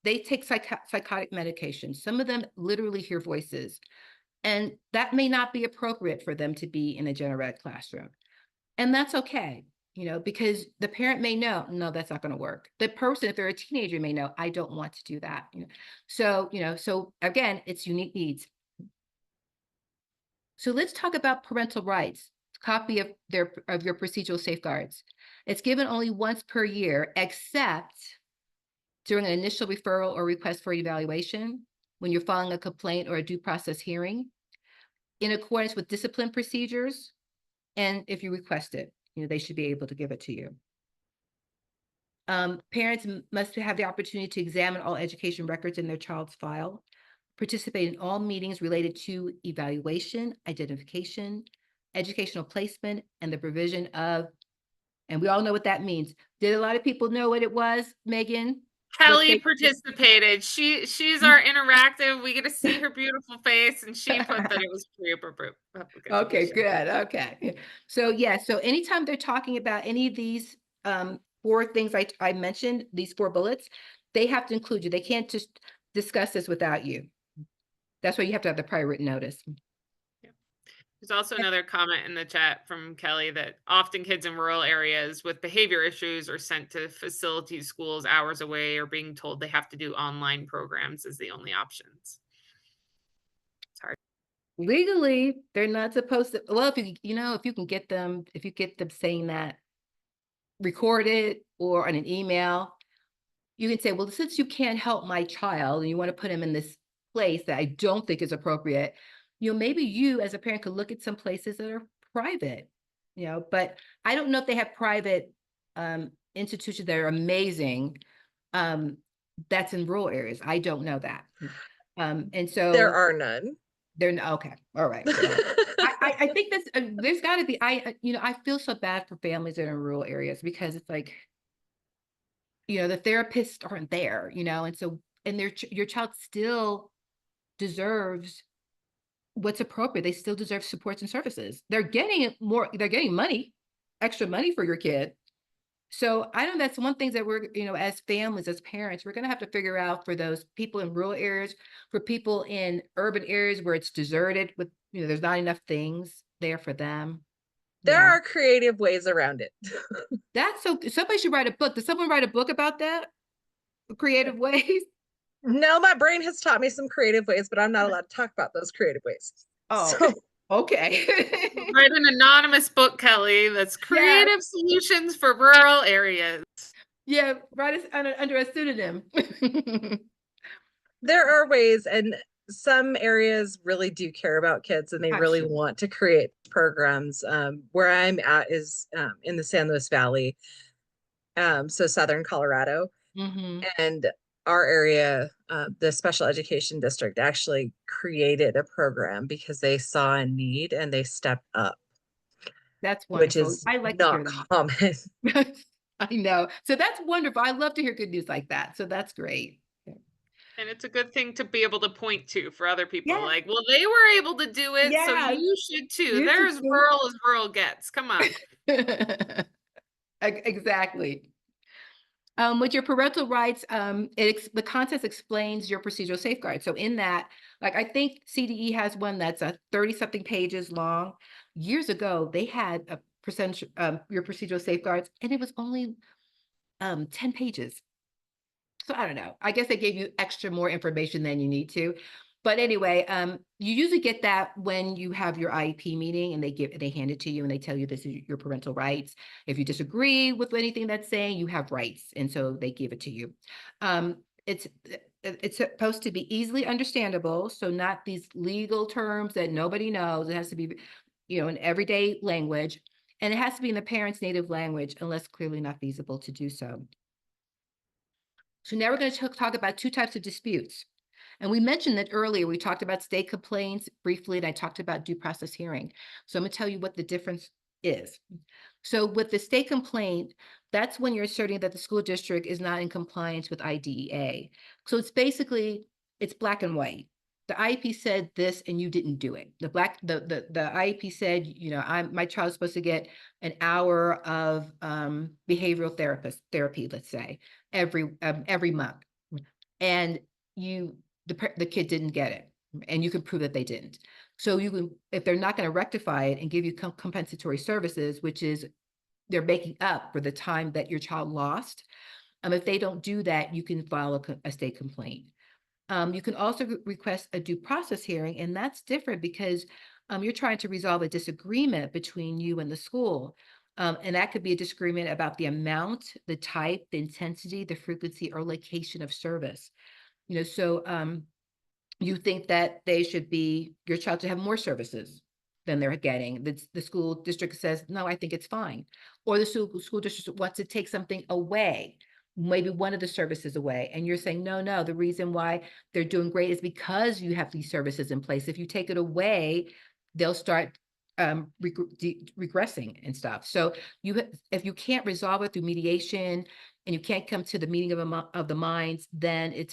they take psychotic medications. Some of them literally hear voices, and that may not be appropriate for them to be in a general ed classroom. And that's okay, because the parent may know, no, that's not going to work. The person, if they're a teenager, may know, I don't want to do that. So again, it's unique needs. So let's talk about parental rights. Copy of your procedural safeguards. It's given only once per year, except during an initial referral or request for evaluation, when you're filing a complaint or a due process hearing, in accordance with discipline procedures, and if you request it, they should be able to give it to you. Parents must have the opportunity to examine all education records in their child's file, participate in all meetings related to evaluation, identification, educational placement, and the provision of, and we all know what that means. Did a lot of people know what it was, Megan? Kelly participated. She's our interactive. We get to see her beautiful face, and she put that it was pre-approved. Okay, good. Okay. So yeah, so anytime they're talking about any of these 4 things I mentioned, these 4 bullets, they have to include you. They can't just discuss this without you. That's why you have to have the prior written notice. There's also another comment in the chat from Kelly that often kids in rural areas with behavior issues are sent to facility schools hours away or being told they have to do online programs as the only options. It's hard. Legally, they're not supposed to, well, if if you can get them, if you get them saying that recorded or on an email, you can say, well, since you can't help my child and you want to put him in this place that I don't think is appropriate, maybe you as a parent could look at some places that are private, but I don't know if they have private institutions that are amazing. That's in rural areas. I don't know that. And There so are none. they're okay. All right. Well, I think that's there's got to be. I feel so bad for families that are in rural areas because it's like, the therapists aren't there, and so your child still deserves what's appropriate. They still deserve supports and services. They're getting more. They're getting money, extra money for your kid. So I know that's one thing that we're, as families, as parents, we're going to have to figure out for those people in rural areas, for people in urban areas where it's deserted with, there's not enough things there for them. There Yeah. are creative ways around it. That's so, somebody should write a book. Does someone write a book about that? Creative ways? No, my brain has taught me some creative ways, but I'm not allowed to talk about those creative ways. Oh, So okay. Write an anonymous book, Kelly, that's Yes. creative solutions for rural areas. Yeah, write it under a pseudonym. there are ways, and some areas really do care about kids and they I'm really sure. want to create programs. Where I'm at is in the San Luis Valley, so southern Colorado. Mhm. And our area, the special education district actually created a program because they saw a need and they stepped up, That's which wonderful. is I like to not hear that. common. I know. So that's wonderful. I love to hear good news like that. So that's great. And it's a good thing to be able to point to for other people. Yes, Like, well, they were able to do it, so yes. you should too. You They're should as too. rural as rural gets. Come on. Exactly. With your parental rights, the contest explains your procedural safeguards. So in that, like I think CDE has one that's a 30-something pages long. Years ago, they had a percentage your procedural safeguards, and it was only 10 pages. So I don't know. I guess they gave you extra more information than you need to. But anyway, you usually get that when you have your IEP meeting and they hand it to you and they tell you this is your parental rights. If you disagree with anything that's saying, you have rights. And so they give it to you. It's supposed to be easily understandable. So not these legal terms that nobody knows. It has to be, in everyday language. And it has to be in the parent's native language unless clearly not feasible to do so. So now we're going to talk about two types of disputes. And we mentioned that earlier. We talked about state complaints briefly, and I talked about due process hearing. So I'm going to tell you what the difference is. So with the state complaint, that's when you're asserting that the school district is not in compliance with IDEA. So it's black and white. The IEP said this and you didn't do it. The IEP said, my child's supposed to get an hour of behavioral therapy, let's say, every month. And the kid didn't get it, and you can prove that they didn't. So if they're not going to rectify it and give you compensatory services, which is they're making up for the time that your child lost, if they don't do that, you can file a state complaint. You can also request a due process hearing, and that's different because you're trying to resolve a disagreement between you and the school. And that could be a disagreement about the amount, the type, the intensity, the frequency, or location of service. So you think that your child should have more services than they're getting. The school district says, no, I think it's fine. Or the school district wants to take something away, maybe one of the services away. And you're saying, no, the reason why they're doing great is because you have these services in place. If you take it away, they'll start regressing and stuff. So if you can't resolve it through mediation and you can't come to the meeting of the minds, then you're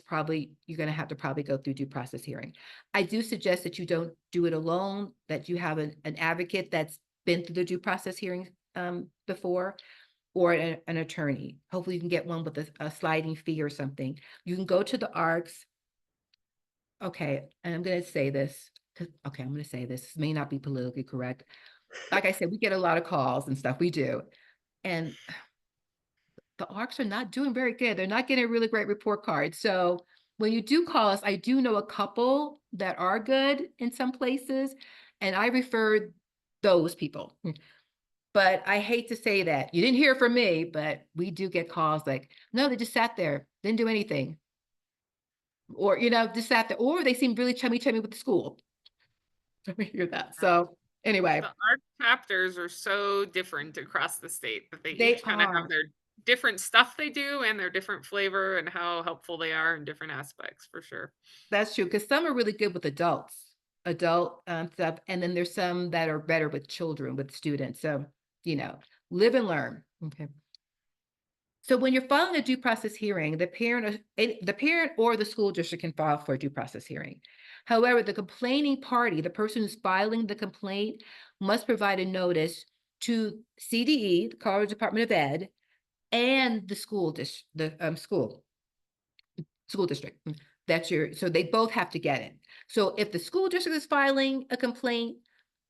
going to have to probably go through due process hearing. I do suggest that you don't do it alone, that you have an advocate that's been through the due process hearing before, or an attorney. Hopefully you can get one with a sliding fee or something. You can go to the ARCs. Okay, and I'm going to say this. okay, I'm gonna say this may not be politically correct. Like I said, we get a lot of calls and stuff, we do. And the ARCs are not doing very good. They're not getting a really great report card. So when you do call us, I do know a couple that are good in some places, and I refer those people. But I hate to say that. You didn't hear from me, but we do get calls like, no, they just sat there, didn't do anything. Or, just sat there, or they seem really chummy with the school. I hear that. So anyway, The art chapters are so different across the state that they they each kind of have are. their different stuff they do and their different flavor and how helpful they are in different aspects for sure. That's true, because some are really good with adult stuff, and then there's some that are better with children, with students. So, you know, live and learn. Okay. So when you're filing a due process hearing, the parent or the school district can file for a due process hearing. However, the complaining party, the person who's filing the complaint, must provide a notice to CDE, the Colorado Department of Ed, and the school district. So they both have to get it. So if the school district is filing a complaint,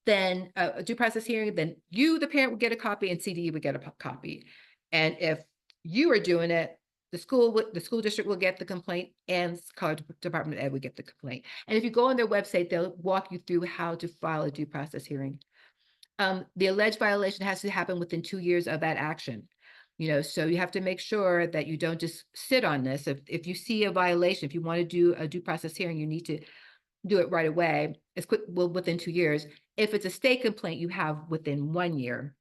then a due process hearing, then you, the parent, would get a copy and CDE would get a copy. And if you are doing it, the school district will get the complaint and Colorado Department of Ed would get the complaint. And if you go on their website, they'll walk you through how to file a due process hearing. The alleged violation has to happen within 2 years of that action. So you have to make sure that you don't just sit on this. If you see a violation, if you want to do a due process hearing, you need to do it right away, within 2 years. If it's a state complaint, you have within 1 year.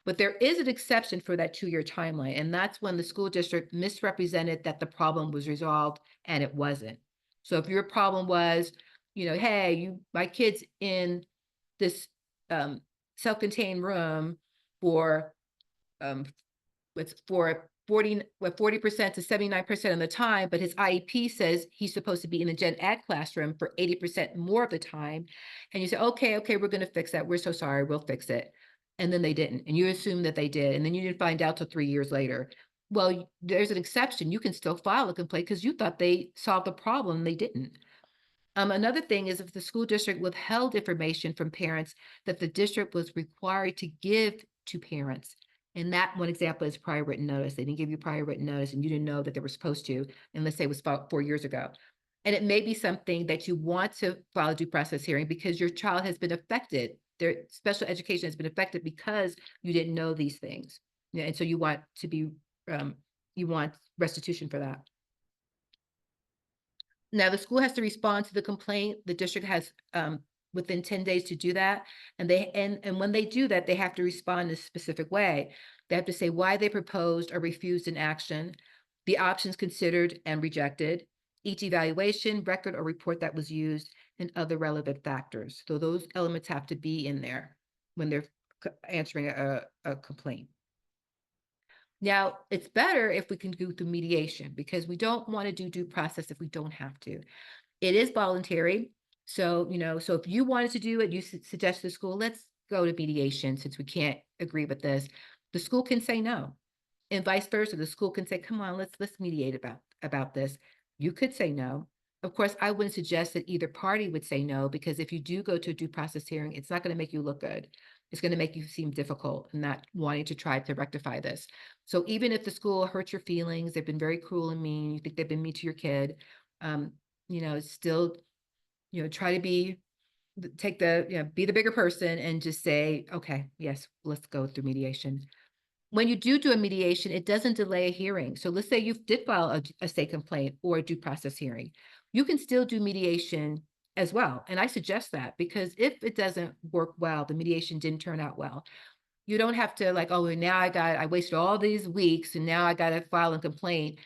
But there is an exception for that 2-year timeline, and that's when the school district misrepresented that the problem was resolved and it wasn't. So if your problem was, hey, my kid's in this self-contained room for um, for 40% to 79% of the time, but his IEP says he's supposed to be in a gen ed classroom for 80% more of the time. And you say, okay, we're going to fix that. We're so sorry, we'll fix it. And then they didn't. And you assume that they did. And then you didn't find out till 3 years later. Well, there's an exception. You can still file a complaint because you thought they solved the problem and they didn't. Another thing is if the school district withheld information from parents that the district was required to give to parents. And that one example is prior written notice. They didn't give you prior written notice and you didn't know that they were supposed to, and let's say it was about 4 years ago. And it may be something that you want to file a due process hearing because your child has been affected. Their special education has been affected because you didn't know these things. Yeah, and so you want restitution for that. Now, the school has to respond to the complaint. The district has within 10 days to do that. And when they do that, they have to respond in a specific way. They have to say why they proposed or refused an action, the options considered and rejected, each evaluation, record, or report that was used, and other relevant factors. So those elements have to be in there when they're answering a complaint. Now, it's better if we can go through mediation because we don't want to do due process if we don't have to. It is voluntary. So, so if you wanted to do it, you suggest to the school, let's go to mediation since we can't agree with this. The school can say no. And vice versa. The school can say, come on, let's mediate about this. You could say no. Of course, I wouldn't suggest that either party would say no, because if you do go to a due process hearing, it's not going to make you look good. It's going to make you seem difficult and not wanting to try to rectify this. So even if the school hurts your feelings, they've been very cruel and mean, you think they've been mean to your kid, still, try to be the bigger person and just say, okay, yes, let's go through mediation. When you do a mediation, it doesn't delay a hearing. So let's say you did file a state complaint or a due process hearing. You can still do mediation as well. And I suggest that because if it doesn't work well, the mediation didn't turn out well, you don't have to now I wasted all these weeks and now I got to file a complaint,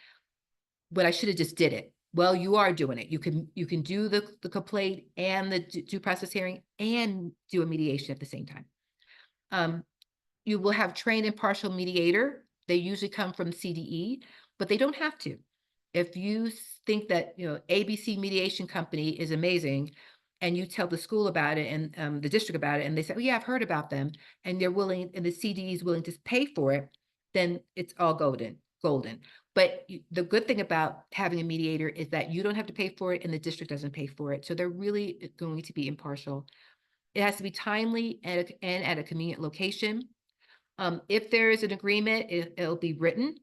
but I should have just did it. Well, you are doing it. You can do the complaint and the due process hearing and do a mediation at the same time. You will have trained impartial mediator. They usually come from CDE, but they don't have to. If you think that, ABC Mediation Company is amazing and you tell the school about it and the district about it, and they say, oh, yeah, I've heard about them, and they're willing, and the CDE is willing to pay for it, then it's all golden. golden. But the good thing about having a mediator is that you don't have to pay for it and the district doesn't pay for it. So they're really going to be impartial. It has to be timely and at a convenient location. If there is an agreement, it'll be written.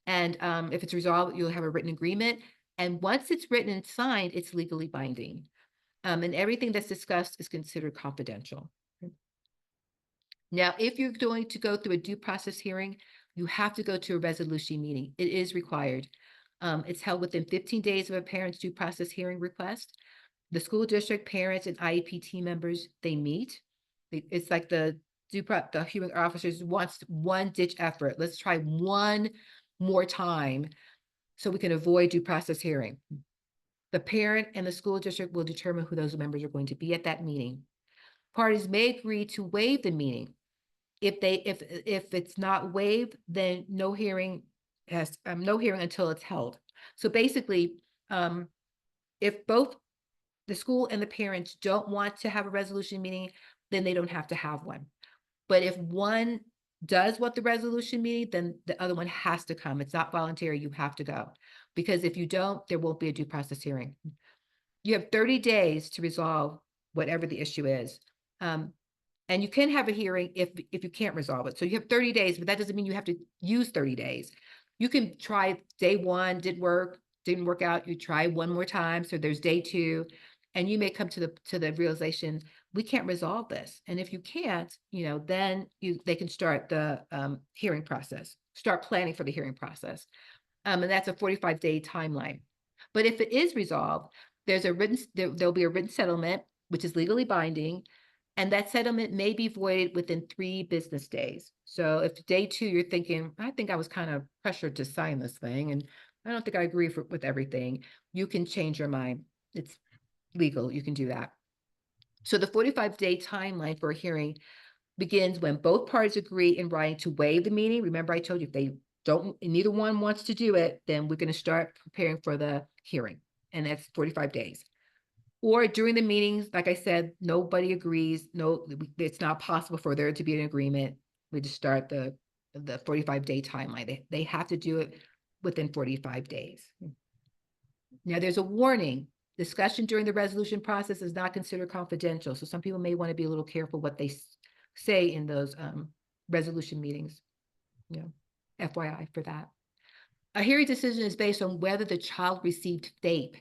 And if it's resolved, you'll have a written agreement. And once it's written and signed, it's legally binding. And everything that's discussed is considered confidential. Now, if you're going to go through a due process hearing, you have to go to a resolution meeting. It is required. It's held within 15 days of a parent's due process hearing request. The school district, parents, and IEP team members, they meet. It's like the hearing officers wants one ditch effort. Let's try one more time so we can avoid due process hearing. The parent and the school district will determine who those members are going to be at that meeting. Parties may agree to waive the meeting. If it's not waived, then no hearing until it's held. So basically, if both the school and the parents don't want to have a resolution meeting, then they don't have to have one. But if one does want the resolution meeting, then the other one has to come. It's not voluntary, you have to go. Because if you don't, there won't be a due process hearing. You have 30 days to resolve whatever the issue is. And you can have a hearing if you can't resolve it. So you have 30 days, but that doesn't mean you have to use 30 days. You can try day one, didn't work out. You try one more time. So there's day two, and you may come to the realization, we can't resolve this. And if you can't, then they can start the hearing process, start planning for the hearing process. And that's a 45-day timeline. But if it is resolved, there'll be a written settlement, which is legally binding. And that settlement may be voided within 3 business days. So if day 2, you're thinking, I think I was kind of pressured to sign this thing, and I don't think I agree with everything, you can change your mind. It's legal, you can do that. So the 45-day timeline for a hearing begins when both parties agree in writing to waive the meeting. Remember, I told you, if they don't, neither one wants to do it, then we're going to start preparing for the hearing, and that's 45 days. Or during the meetings, like I said, nobody agrees. No, it's not possible for there to be an agreement. We just start the 45-day timeline. They have to do it within 45 days. Now, there's a warning. Discussion during the resolution process is not considered confidential. So some people may want to be a little careful what they say in those resolution meetings. FYI for that. A hearing decision is based on whether the child received FAPE.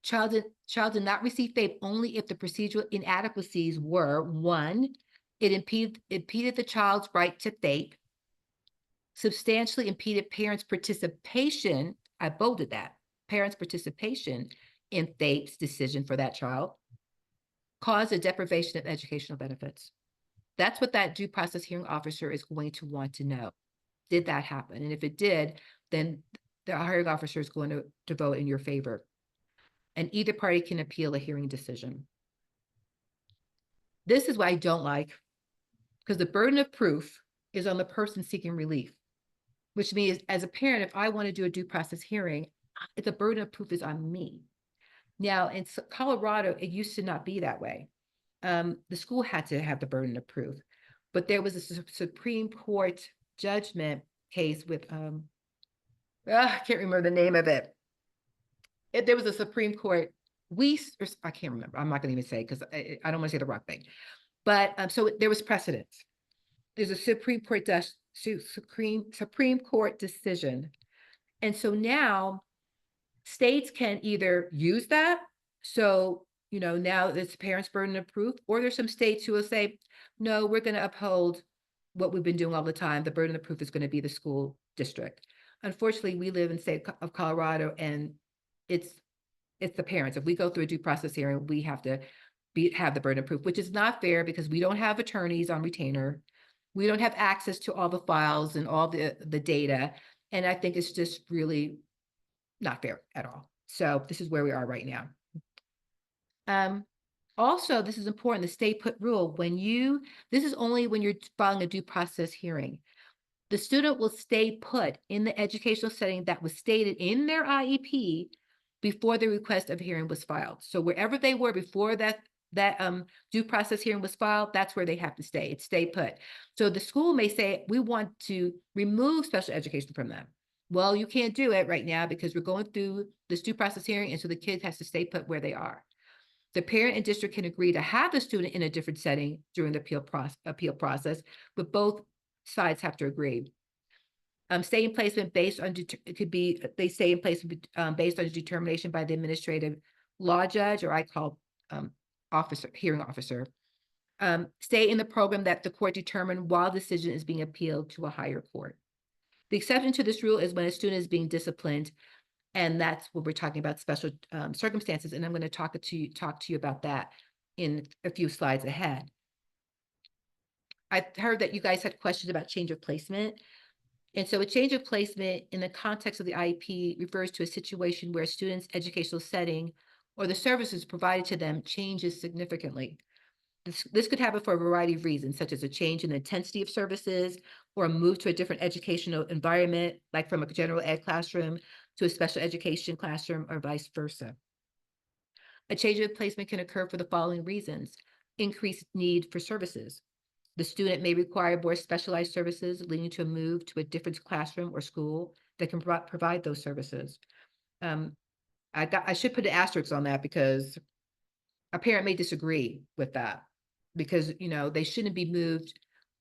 Child did not receive FAPE only if the procedural inadequacies were: 1, it impeded the child's right to FAPE, substantially impeded parents' participation, I bolded that, parents' participation in FAPE's decision for that child, caused a deprivation of educational benefits. That's what that due process hearing officer is going to want to know. Did that happen? And if it did, then the hearing officer is going to vote in your favor. And either party can appeal a hearing decision. This is what I don't like, because the burden of proof is on the person seeking relief, which means as a parent, if I want to do a due process hearing, the burden of proof is on me. Now, in Colorado, it used to not be that way. The school had to have the burden of proof, but there was a Supreme Court judgment case with, I can't remember the name of it. There was a Supreme Court, I can't remember. I'm not going to even say because I don't want to say the wrong thing. But so there was precedence. There's a Supreme Court decision, and so now states can either use that. So now it's parents' burden of proof, or there's some states who will say, no, we're going to uphold what we've been doing all the time. The burden of proof is going to be the school district. Unfortunately, we live in the state of Colorado, and it's the parents. If we go through a due process hearing, we have to have the burden of proof, which is not fair because we don't have attorneys on retainer. We don't have access to all the files and all the data. And I think it's just really not fair at all. So this is where we are right now. Also, this is important, the stay put rule. This is only when you're filing a due process hearing. The student will stay put in the educational setting that was stated in their IEP before the request of hearing was filed. So wherever they were before that that due process hearing was filed, that's where they have to stay. It's stay put. So the school may say, we want to remove special education from them. Well, you can't do it right now because we're going through this due process hearing, and so the kid has to stay put where they are. The parent and district can agree to have the student in a different setting during the appeal process, but both sides have to agree. Stay in placement based on, it could be, they stay in place based on a determination by the administrative law judge, or I call hearing officer. Stay in the program that the court determined while the decision is being appealed to a higher court. The exception to this rule is when a student is being disciplined, and that's what we're talking about, special circumstances. And I'm going to talk to you about that in a few slides ahead. I heard that you guys had questions about change of placement. And so a change of placement in the context of the IEP refers to a situation where a student's educational setting or the services provided to them changes significantly. This could happen for a variety of reasons, such as a change in the intensity of services or a move to a different educational environment, like from a general ed classroom to a special education classroom or vice versa. A change of placement can occur for the following reasons: increased need for services. The student may require more specialized services, leading to a move to a different classroom or school that can provide those services. I should put an asterisk on that because a parent may disagree with that, because they shouldn't be moved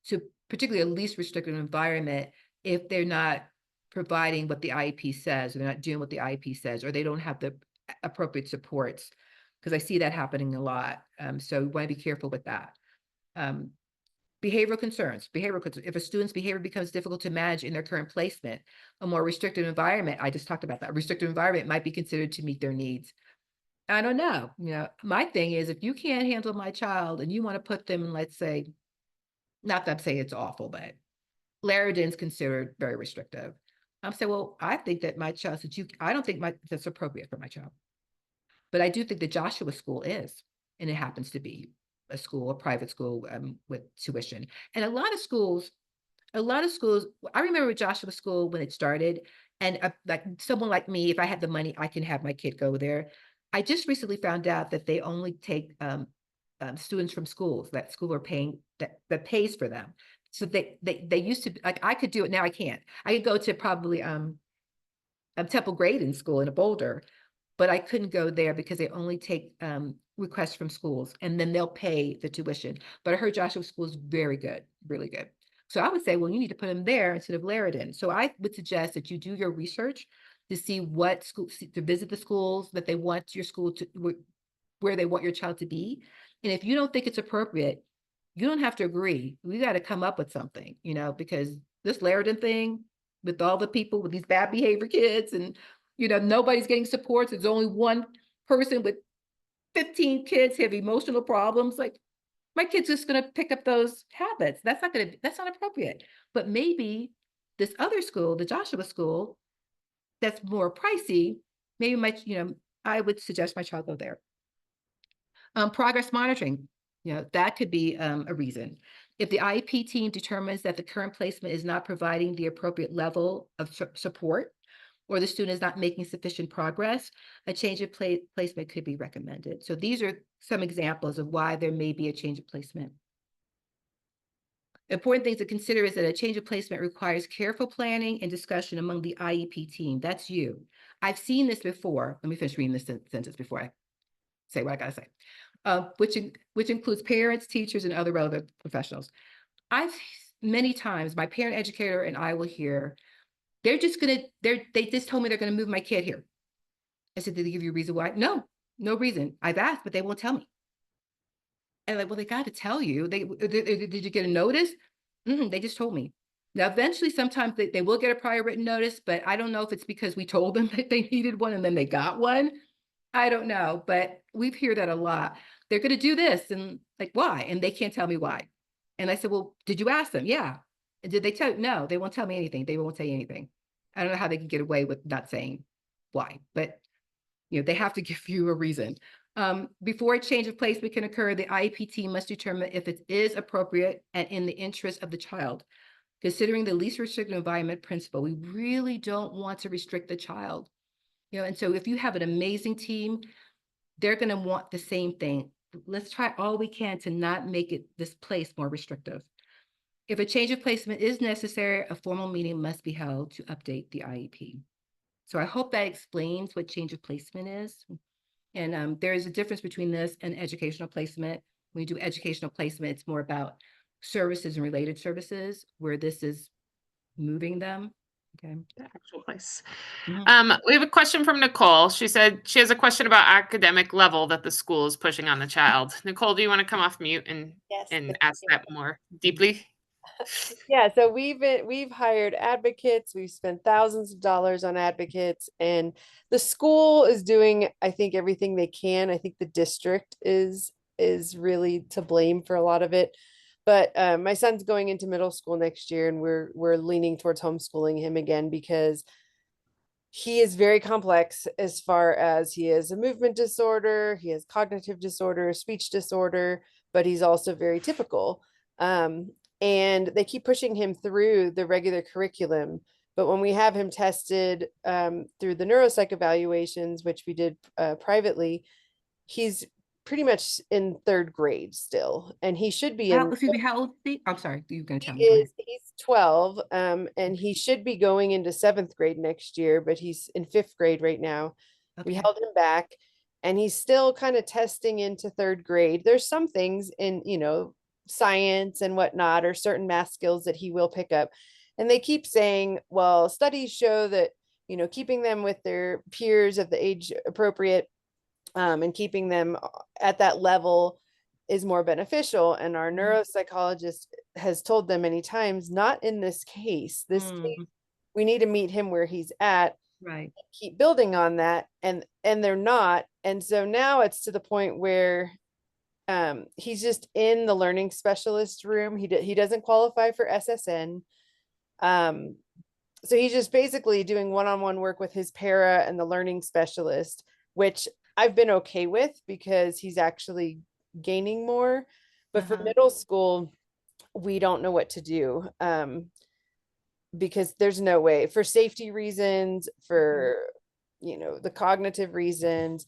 to particularly a least restrictive environment if they're not providing what the IEP says, or they're not doing what the IEP says, or they don't have the appropriate supports, because I see that happening a lot. So we want to be careful with that. Behavioral concerns. If a student's behavior becomes difficult to manage in their current placement, a more restrictive environment, I just talked about that, restrictive environment might be considered to meet their needs. I don't know. My thing is, if you can't handle my child and you want to put them in, let's say, not that I'm saying it's awful, but Laraden's considered very restrictive. I'm saying, well, I think that my child, I don't think that's appropriate for my child. But I do think the Joshua School is, and it happens to be a school, a private school with tuition. And a lot of schools, I remember Joshua School when it started, and like someone like me, if I had the money, I can have my kid go there. I just recently found out that they only take students from schools that school are paying, that pays for them. So they used to, like, I could do it, now I can't. I could go to probably Temple Grandin School in Boulder, but I couldn't go there because they only take requests from schools, and then they'll pay the tuition. But I heard Joshua School is very good, really good. So I would say, well, you need to put them there instead of Laraden. So I would suggest that you do your research to see what schools, to visit the schools that they want your school to, where they want your child to be. And if you don't think it's appropriate, you don't have to agree. We got to come up with something, because this Laraden thing with all the people with these bad behavior kids, and nobody's getting supports. There's only one person with 15 kids have emotional problems. Like, my kid's just going to pick up those habits. That's not appropriate. But maybe this other school, the Joshua School, that's more pricey, maybe I would suggest my child go there. Progress monitoring, that could be a reason. If the IEP team determines that the current placement is not providing the appropriate level of support, or the student is not making sufficient progress, a change of placement could be recommended. So these are some examples of why there may be a change of placement. Important things to consider is that a change of placement requires careful planning and discussion among the IEP team. That's you. I've seen this before. Let me finish reading this sentence before I say what I gotta say. Which includes parents, teachers, and other relevant professionals. Many times, my parent educator and I will hear, they just told me they're gonna move my kid here. I said, did they give you a reason why? No reason. I've asked, but they won't tell me. And like, well, they got to tell you. Did you get a notice? They just told me. Now, eventually, sometimes they will get a prior written notice, but I don't know if it's because we told them that they needed one and then they got one. I don't know, but we've heard that a lot. They're going to do this, and like, why? And they can't tell me why. And I said, well, did you ask them? Yeah. And did they tell you? No, they won't tell me anything. They won't tell you anything. I don't know how they can get away with not saying why, but they have to give you a reason. Before a change of placement can occur, the IEP team must determine if it is appropriate and in the interest of the child. Considering the least restrictive environment principle, we really don't want to restrict the child. And so if you have an amazing team, they're going to want the same thing, let's try all we can to not make this place more restrictive. If a change of placement is necessary, a formal meeting must be held to update the IEP. So I hope that explains what change of placement is. And there is a difference between this and educational placement. When you do educational placement, it's more about services and related services, where this is moving them. Okay. The actual place. Mhm. We have a question from Nicole. She said she has a question about academic level that the school is pushing on the child. Nicole, do you want to come off mute Yes, and thank ask you. that more deeply? Yeah, so we've hired advocates, we've spent thousands of dollars on advocates, and the school is doing, I think, everything they can. I think the district is really to blame for a lot of it. But my son's going into middle school next year, and we're leaning towards homeschooling him again because he is very complex as far as he has a movement disorder, he has cognitive disorder, speech disorder, but he's also very typical. And they keep pushing him through the regular curriculum. But when we have him tested through the neuropsych evaluations, which we did privately, he's pretty much in third grade still, and he should be in Excuse me, how old is he? I'm sorry, you can tell me. he Go ahead. he's 12, and he should be going into seventh grade next year, but he's in fifth grade right now. We Okay. held him back, and he's still kind of testing into third grade. There's some things in, science and whatnot, or certain math skills that he will pick up. And they keep saying, well, studies show that, keeping them with their peers of the age appropriate, and keeping them at that level is more beneficial. And our neuropsychologist has told them many times, not in this case. This case, Mhm. we need to meet him where he's at, Right. keep building on that, and they're not. And so now it's to the point where he's just in the learning specialist room. He doesn't qualify for SSN. Um, so he's just basically doing one-on-one work with his para and the learning specialist, which I've been okay with because he's actually gaining more. But for middle school, we don't know what to do, because there's no way, for safety reasons, for the cognitive reasons,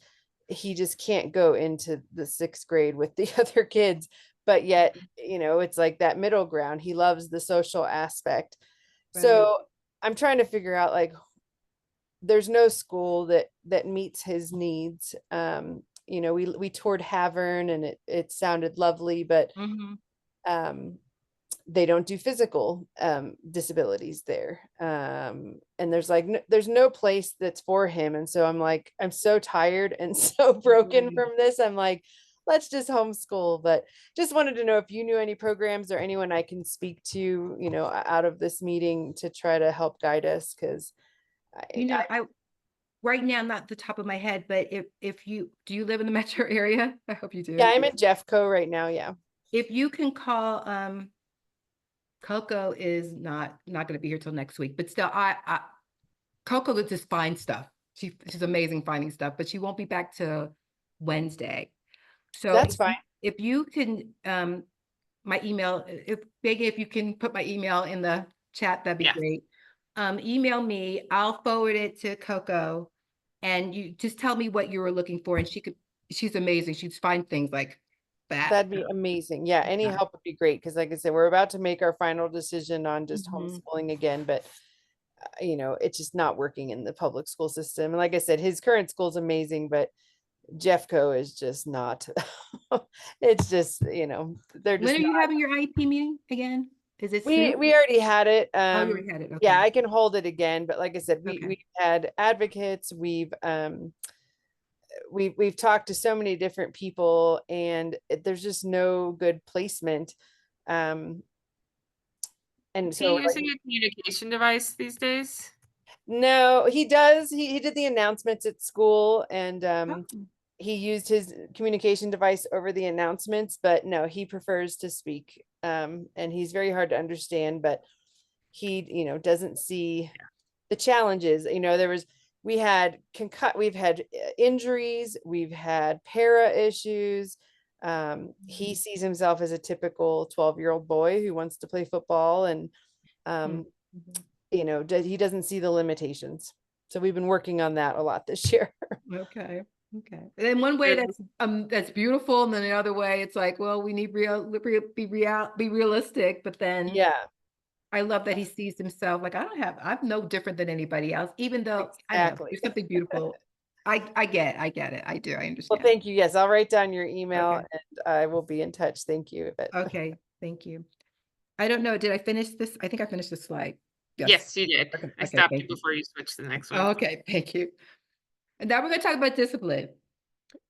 he just can't go into the sixth grade with the other kids. But yet, it's like that middle ground. He loves the social aspect. Right. So I'm trying to figure out, like, there's no school that meets his needs. We toured Havern, and it sounded lovely, but Mhm. they don't do physical disabilities there. And there's no place that's for him. And so I'm like, I'm so tired and so broken Right. from this. I'm like, let's just homeschool. But just wanted to know if you knew any programs or anyone I can speak to, out of this meeting to try to help guide us. Because I right now, not the top of my head, but if you do, you live in the metro area? I hope you do. yeah, I'm in Jeffco right now. Yeah. If you can call, Coco is not going to be here till next week, but still, Coco will just find stuff. She's amazing finding stuff, but she won't be back till Wednesday. So That's fine. if you can, my email, if Megan, if you can put my email in the chat, that'd be Yeah. great. Email me, I'll forward it to Coco, and you just tell me what you were looking for, and she's amazing. She'd find things like that. That'd be amazing. Yeah, any Yeah. help would be great, because like I said, we're about to make our final decision on just Mhm. homeschooling again, but it's just not working in the public school system. And like I said, his current school's amazing, but Jeffco is just not. It's just, they're When just are not. you having your IEP meeting again? Is it We soon? we already had it. Oh, you already had it. Yeah, Okay. I can hold it again, but like I said, Okay. we've had advocates, we've talked to so many different people, and there's just no good placement. And Is so he using a communication device these days? no, he does. He did the announcements at school, and Oh, he used his communication device over the announcements, but no, he prefers to speak. And he's very hard to understand, but he, doesn't see the challenges. We've had injuries, we've had para issues. He sees himself as a typical 12-year-old boy who wants to play football, and mhm. he doesn't see the limitations. So we've been working on that a lot this year. Okay. Okay. And then one way that's beautiful, and then the other way it's like, well, we need be realistic, but then Yeah, I love that he sees himself like I'm no different than anybody else, even though I don't know, exactly. there's something beautiful. I get it. I do. I Well, understand. thank you. Yes, I'll write down your email Okay. and I will be in touch. Thank you, Yvette. Okay. Thank you. I don't know. Did I finish this? I think I finished this slide. Yes. Yes, you did. Okay. I Okay. stopped you Thank you. before you switched to the next one. Okay. Thank you. And now we're going to talk about discipline.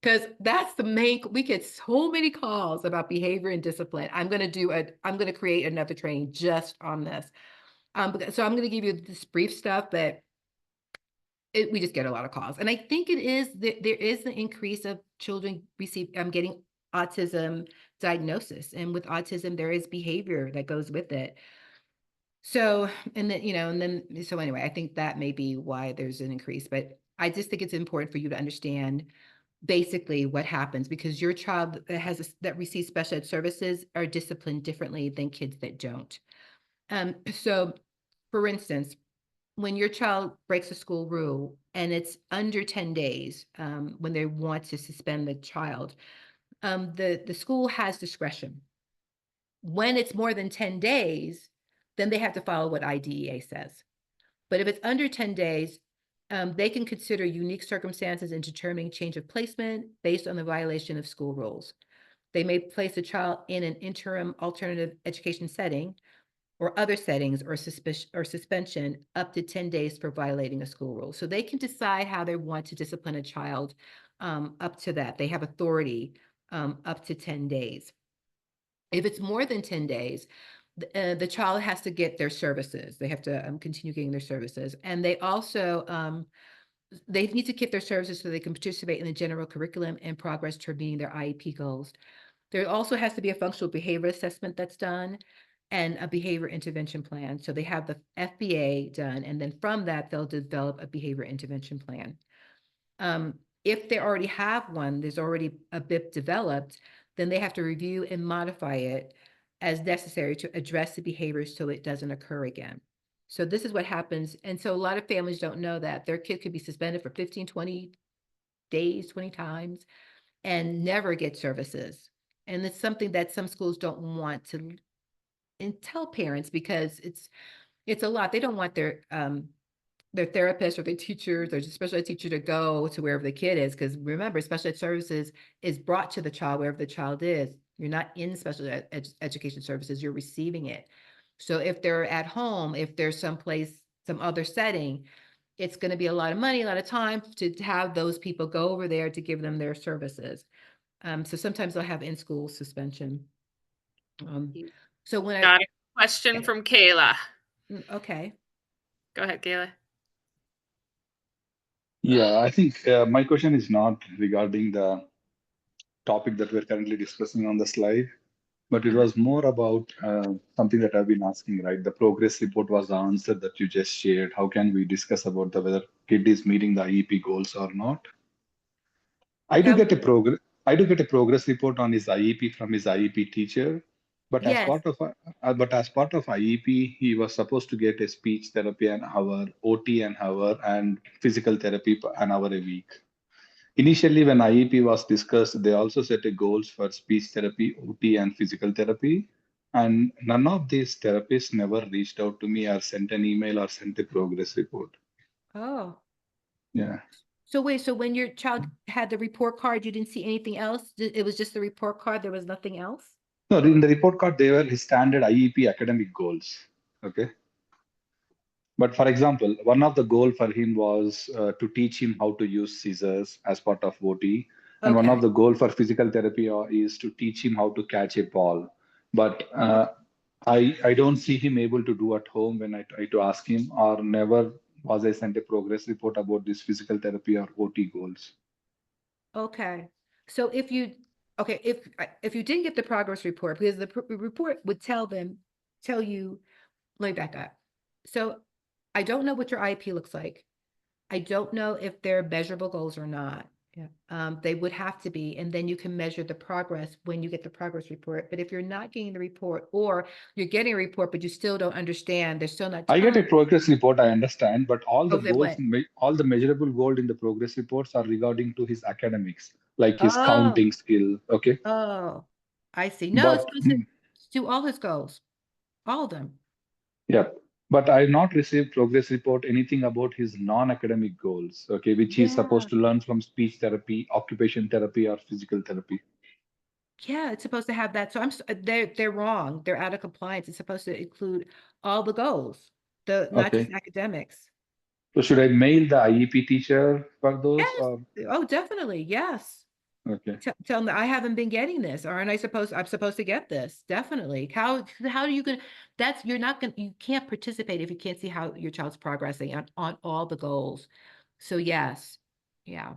Because that's the main, we get so many calls about behavior and discipline. I'm going to create another training just on this. So I'm going to give you this brief stuff, but we just get a lot of calls. And I think there is an increase of children getting autism diagnosis. And with autism, there is behavior that goes with it. So, and then, so anyway, I think that may be why there's an increase, but I just think it's important for you to understand basically what happens, because your child that receives special ed services are disciplined differently than kids that don't. So for instance, when your child breaks a school rule and it's under 10 days, when they want to suspend the child, the school has discretion. When it's more than 10 days, then they have to follow what IDEA says. But if it's under 10 days, they can consider unique circumstances in determining change of placement based on the violation of school rules. They may place a child in an interim alternative education setting or other settings or suspension up to 10 days for violating a school rule. So they can decide how they want to discipline a child up to that. They have authority up to 10 days. If it's more than 10 days, the child has to get their services. They have to continue getting their services. And they also, they need to get their services so they can participate in the general curriculum and progress toward meeting their IEP goals. There also has to be a functional behavior assessment that's done and a behavior intervention plan. So they have the FBA done, and then from that, they'll develop a behavior intervention plan. If they already have one, there's already a BIP developed, then they have to review and modify it as necessary to address the behavior so it doesn't occur again. So this is what happens. And so a lot of families don't know that their kid could be suspended for 15, 20 days, 20 times, and never get services. And it's something that some schools don't want to tell parents, because it's a lot. They don't want their therapist or their teachers or special ed teacher to go to wherever the kid is. Because remember, special ed services is brought to the child wherever the child is. You're not in special education services, you're receiving it. So if they're at home, if there's some other setting, it's going to be a lot of money, a lot of time to have those people go over there to give them their services. So sometimes they'll have in-school suspension. So when Got a question from Kayla. okay. Go ahead, Kayla. Yeah, I think my question is not regarding the topic that we're currently discussing on the slide, but it was more about something that I've been asking, right? The progress report was the answer that you just shared. How can we discuss about whether kid is meeting the IEP goals or not? I do get a progress report on his IEP from his IEP teacher, but as Yes. part of IEP, he was supposed to get a speech therapy an hour, OT an hour, and physical therapy an hour a week. Initially, when IEP was discussed, they also set a goals for speech therapy, OT, and physical therapy. And none of these therapists never reached out to me or sent an email or sent a progress report. Oh. Yeah. So wait, so when your child had the report card, you didn't see anything else? It was just the report card, there was nothing else? No, in the report card, they were his standard IEP academic goals. Okay. But for example, one of the goal for him was to teach him how to use scissors as part of OT. And one of Okay. the goal for physical therapy is to teach him how to catch a ball. But I don't see him able to do at home when I try to ask him, or never was I sent a progress report about this physical therapy or OT goals. Okay. So if you didn't get the progress report, because the report would tell you, let me back up. So I don't know what your IEP looks like. I don't know if they're measurable goals or not. They would have to be, and then you can measure the progress when you get the progress report. But if you're not getting the report, or you're getting a report, but you still don't understand, there's still not I get a time. progress report, I understand, but all the Oh, they goals, what? all the measurable goal in the progress reports are regarding to his academics, like his Oh, counting skill. Okay. oh, I see. No, it's But supposed to do all his goals, all of them. yeah, but I've not received progress report anything about his non-academic goals, okay, which he's Yeah, supposed to learn from speech therapy, occupation therapy, or physical therapy. yeah, it's supposed to have that. So they're wrong. They're out of compliance. It's supposed to include all the goals, not just Okay. academics. So should I mail the IEP teacher for those Yes. or Oh, definitely. Yes. okay. Tell them I haven't been getting this. Aren't I supposed? I'm supposed to get this. Definitely. How are you gonna? That's you're not gonna. You can't participate if you can't see how your child's progressing on all the goals. So yes, yeah.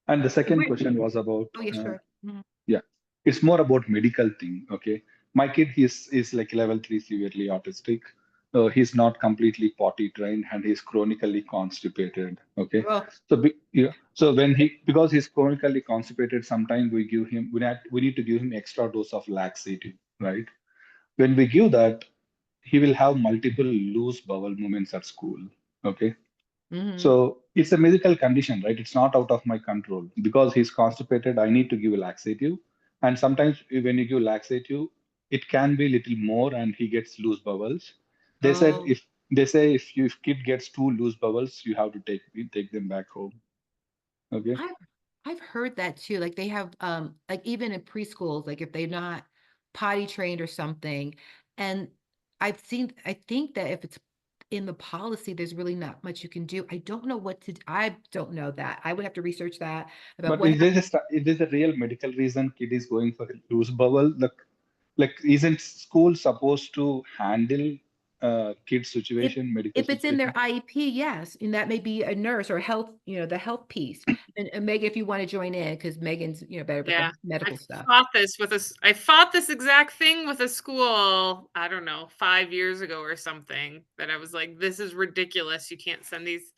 And the second Wait. question was about Oh yeah, sure. Mhm. yeah, it's more about medical thing. Okay, my kid is like level 3 severely autistic. He's not completely potty trained and he's chronically constipated. Okay, Oh, so yeah, so when he because he's chronically constipated, sometimes we need to give him extra dose of laxative, right? When we give that, he will have multiple loose bowel movements at school. Okay, hmm. so it's a medical condition, right? It's not out of my control. Because he's constipated, I need to give a laxative. And sometimes when you give laxative, it can be little more and he gets loose bowels. They said Oh, if if kid gets two loose bowels, you have to take them back home. Okay. I've I've heard that too. Like they have like even in preschools, like if they're not potty trained or something. And I think that if it's in the policy, there's really not much you can do. I don't know I don't know that. I would have to research that about But what happens. is there a real medical reason kid is going for a loose bowel? Like isn't school supposed to handle kid If situation, medical if it's in their situation? IEP, yes, and that may be a nurse or health, the health piece. And Megan, if you want to join in, because Megan's, better with the Yeah. medical stuff. I fought this exact thing with a school, I don't know, 5 years ago or something, that I was like, "This is ridiculous. You can't send these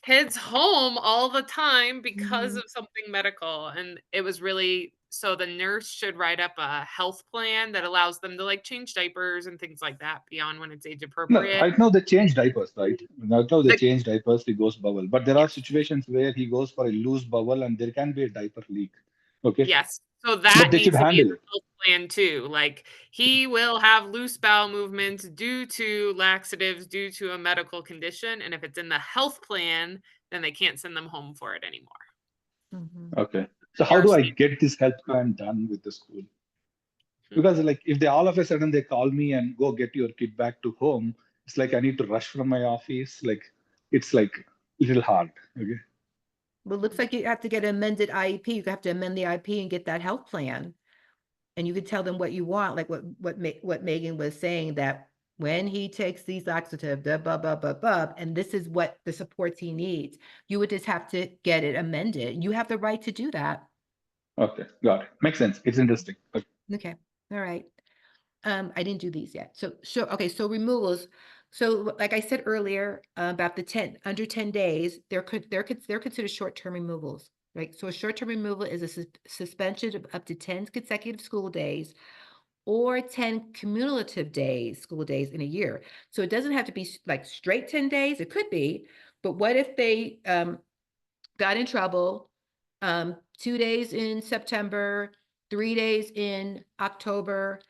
kids home all the time because Mhm. of something medical," and it was really so the nurse should write up a health plan that allows them to, like, change diapers and things like that beyond when it's age No, appropriate. I know they change diapers, right? I know they The change diapers, he goes bowel. But there are Yes. situations where he goes for a loose bowel and there can be a diaper leak. Okay. Yes. So But that they should needs to be in handle the it. health plan too. Like he will have loose bowel movements due to laxatives due to a medical condition. And if it's in the health plan, then they can't send them home for it anymore. Mhm. Okay. So how do Nurse I needs get this health plan done with the school? to. Because like if they all of a sudden they call me and go get your kid back to home, it's like I need to rush from my office. Like it's like a little hard. Okay. Well, it looks like you have to get an amended IEP. You have to amend the IEP and get that health plan. And you could tell them what you want, like what Megan was saying, that when he takes these laxatives, blah, blah, blah, blah, blah, and this is what the supports he needs. You would just have to get it amended. You have the right to do that. Okay. Got it. Makes sense. It's interesting. Okay. Okay, all right. I didn't do these yet. So okay, so removals. So like I said earlier, about the 10 under 10 days, they're considered short-term removals, right? So a short-term removal is a suspension of up to 10 consecutive school days or 10 cumulative days, school days in a year. So it doesn't have to be like straight 10 days. It could be, but what if they got in trouble 2 days in September, 3 days in October,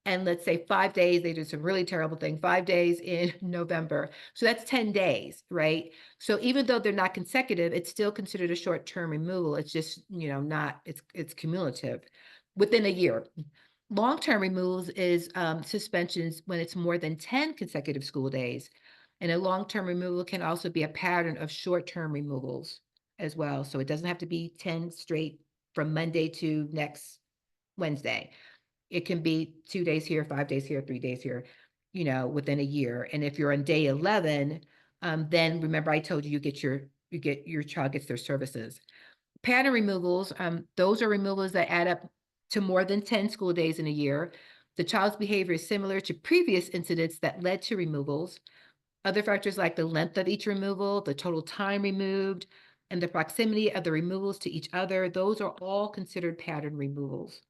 and let's say 5 days, they did some really terrible thing, 5 days in November. So that's 10 days, right? So even though they're not consecutive, it's still considered a short-term removal. It's just, not, it's cumulative within a year. Long-term removals is suspensions when it's more than 10 consecutive school days. And a long-term removal can also be a pattern of short-term removals as well. So it doesn't have to be 10 straight from Monday to next Wednesday. It can be 2 days here, 5 days here, 3 days here, within a year. And if you're on day 11, then remember I told you your child gets their services. Pattern removals, those are removals that add up to more than 10 school days in a year. The child's behavior is similar to previous incidents that led to removals. Other factors like the length of each removal, the total time removed, and the proximity of the removals to each other, those are all considered pattern removals.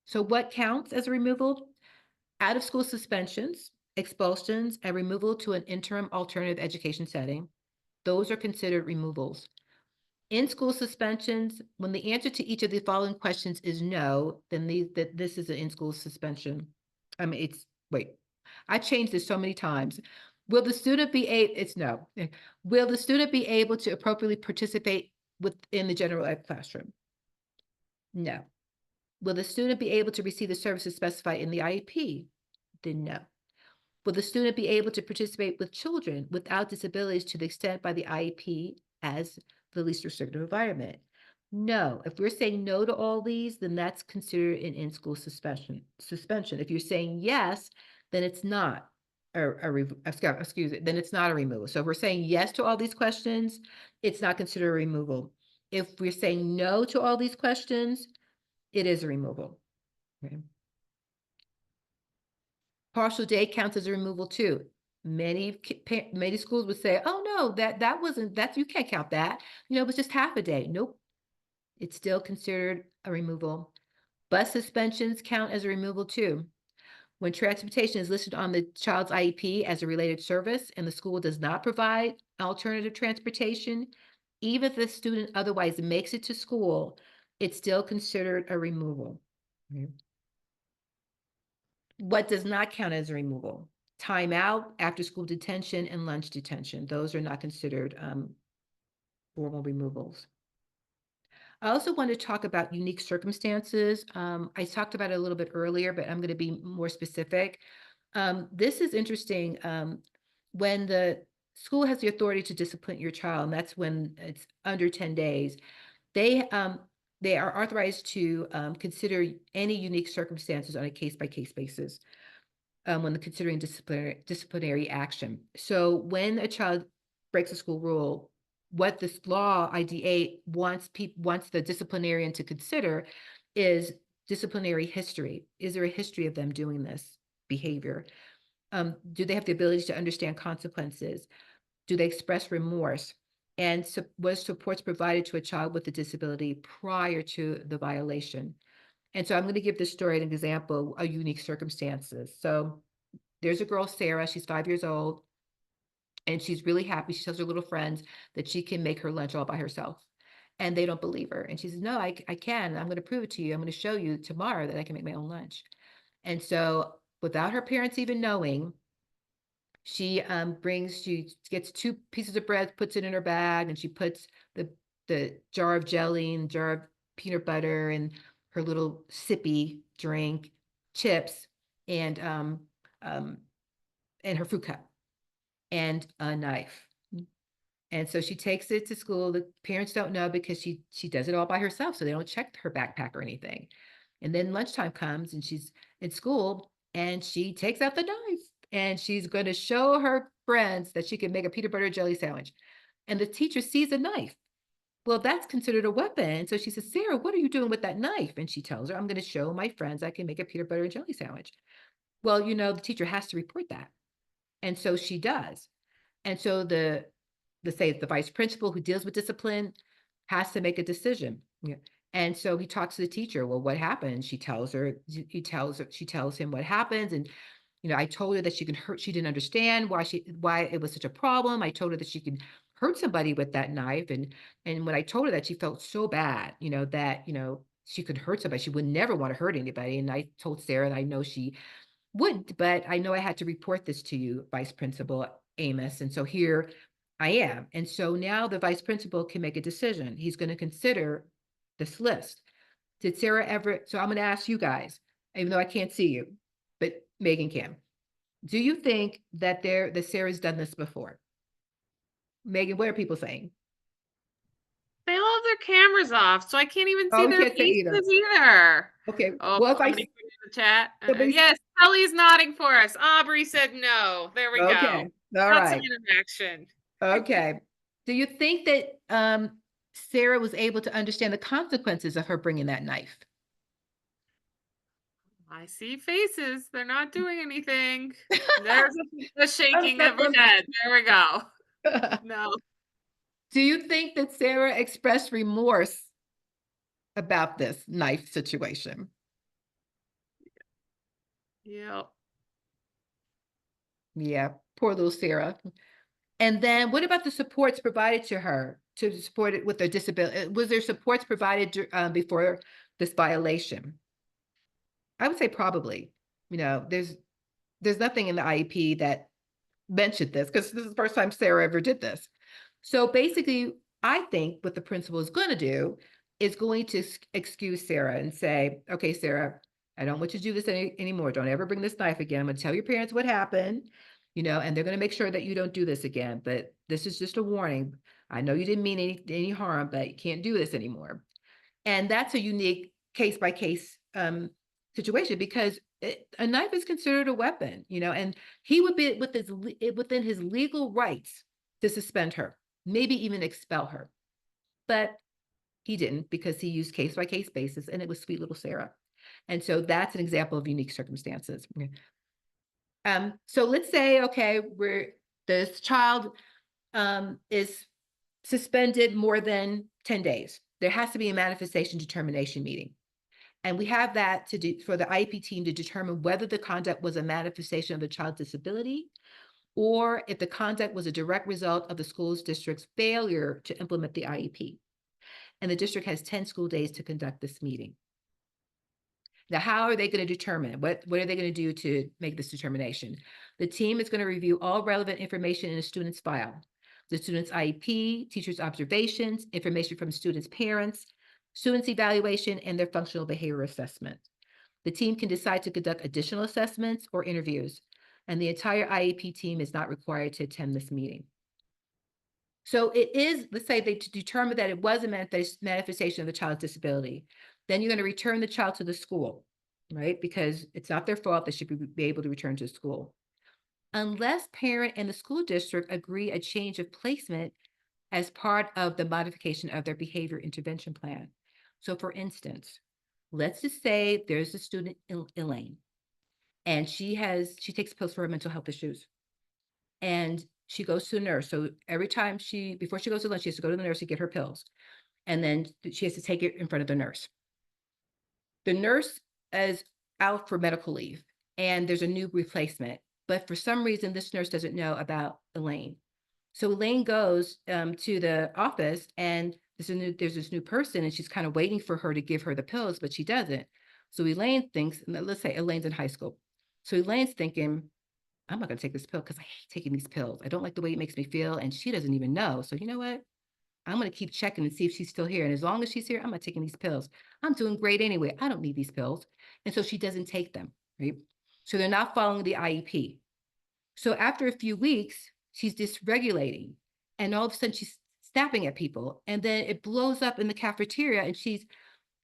So what counts as a removal? Out of school suspensions, expulsions, and removal to an interim alternative education setting. Those are considered removals. In-school suspensions, when the answer to each of the following questions is no, then this is an in-school suspension. I mean, I changed this so many times. Will the student be it's no. Will the student be able to appropriately participate within the general ed classroom? No. Will the student be able to receive the services specified in the IEP? Then no. Will the student be able to participate with children without disabilities to the extent by the IEP as the least restrictive environment? No. If we're saying no to all these, then that's considered an in-school suspension. If you're saying yes, then it's not excuse me, then it's not a removal. So if we're saying yes to all these questions, it's not considered a removal. If we're saying no to all these questions, it is a removal. Okay. Partial day counts as a removal too. Many schools would say, "Oh no, that wasn't you can't count that. It was just half a day." Nope, it's still considered a removal. Bus suspensions count as a removal too. When transportation is listed on the child's IEP as a related service and the school does not provide alternative transportation, even if the student otherwise makes it to school, it's still considered a removal. Okay. What does not count as a removal? Time out, after school detention, and lunch detention. Those are not considered formal removals. I also want to talk about unique circumstances. I talked about it a little bit earlier, but I'm going to be more specific. This is interesting. When the school has the authority to discipline your child, and that's when it's under 10 days, they are authorized to consider any unique circumstances on a case-by-case basis when considering disciplinary action. So when a child breaks a school rule, what this law ID8 wants the disciplinarian to consider is disciplinary history. Is there a history of them doing this behavior? Do they have the ability to understand consequences? Do they express remorse? And was supports provided to a child with a disability prior to the violation? And so I'm going to give this story an example of unique circumstances. So there's a girl, Sarah, she's 5 years old, and she's really happy. She tells her little friends that she can make her lunch all by herself. And they don't believe her. And she says, no, I can. I'm going to prove it to you. I'm going to show you tomorrow that I can make my own lunch. And so without her parents even knowing, she gets 2 pieces of bread, puts it in her bag, and she puts the jar of jelly and jar of peanut butter and her little sippy drink, chips, and her fruit cup and a knife. And so she takes it to school. The parents don't know because she does it all by herself, so they don't check her backpack or anything. And then lunchtime comes and she's in school and she takes out the knife and she's going to show her friends that she can make a peanut butter jelly sandwich. And the teacher sees a knife. Well, that's considered a weapon. So she says, Sarah, what are you doing with that knife? And she tells her, I'm going to show my friends I can make a peanut butter and jelly sandwich. Well, the teacher has to report that. And so she does. And so the vice principal who deals with discipline has to make a decision. Yeah. And so he talks to the teacher. Well, what happened? She tells him what happens. And, I told her that she didn't understand why it was such a problem. I told her that she could hurt somebody with that knife. And when I told her that, she felt so bad, that, she could hurt somebody. She would never want to hurt anybody. And I told Sarah that I know she wouldn't, but I know I had to report this to you, Vice Principal Amos. And so here I am. And so now the vice principal can make a decision. He's going to consider this list. Did Sarah ever, so I'm going to ask you guys, even though I can't see you, but Megan can. Do you think that Sarah's done this before? Megan, what are people saying? They all have their cameras off, so I can't even see Oh, we their can't say either. faces either. Okay. Oh, Well, if somebody put it in the chat. somebody's- Yes, Kelly's nodding for us. Aubrey said no. There we go. Okay. All Got some right. interaction. Okay. Do you think that Sarah was able to understand the consequences of her bringing that knife? I see faces. They're not doing anything. There's a shaking of your head. There we go. No. Do you think that Sarah expressed remorse about this knife situation? Yeah. Yeah, poor little Sarah. And then what about the supports provided to her to support it with their disability? Was there supports provided before this violation? I would say probably. You know, there's nothing in the IEP that mentioned this because this is the first time Sarah ever did this. So basically, I think what the principal is going to do is going to excuse Sarah and say, okay, Sarah, I don't want you to do this anymore. Don't ever bring this knife again. I'm going to tell your parents what happened, you know, and they're going to make sure that you don't do this again. But this is just a warning. I know you didn't mean any harm, but you can't do this anymore. And that's a unique case by case situation because a knife is considered a weapon, you know, and he would be within his legal rights to suspend her, maybe even expel her. But he didn't because he used case by case basis and it was sweet little Sarah. And so that's an example of unique circumstances. So let's say, okay, this child is suspended more than 10 days. There has to be a manifestation determination meeting. And we have that to do for the IEP team to determine whether the conduct was a manifestation of the child's disability or if the conduct was a direct result of the school's district's failure to implement the IEP. And the district has 10 school days to conduct this meeting. Now, how are they going to determine it? What are they going to do to make this determination? The team is going to review all relevant information in a student's file. The student's IEP, teacher's observations, information from students' parents, students' evaluation, and their functional behavior assessment. The team can decide to conduct additional assessments or interviews, and the entire IEP team is not required to attend this meeting. So it is, let's say they determine that it was a manifestation of the child's disability. Then you're going to return the child to the school, right? Because it's not their fault. They should be able to return to school. Unless parent and the school district agree a change of placement as part of the modification of their behavior intervention plan. So for instance, let's just say there's a student, Elaine, and she takes pills for her mental health issues. And she goes to a nurse. So every time before she goes to lunch, she has to go to the nurse to get her pills. And then she has to take it in front of the nurse. The nurse is out for medical leave and there's a new replacement. But for some reason, this nurse doesn't know about Elaine. So Elaine goes to the office and there's this new person and she's kind of waiting for her to give her the pills, but she doesn't. So Elaine thinks, let's say Elaine's in high school. So Elaine's thinking, I'm not going to take this pill because I hate taking these pills. I don't like the way it makes me feel. And she doesn't even know. So you know what? I'm going to keep checking and see if she's still here. And as long as she's here, I'm not taking these pills. I'm doing great anyway. I don't need these pills. And so she doesn't take them, right? So they're not following the IEP. So after a few weeks, she's dysregulating. And all of a sudden she's snapping at people. And then it blows up in the cafeteria and she's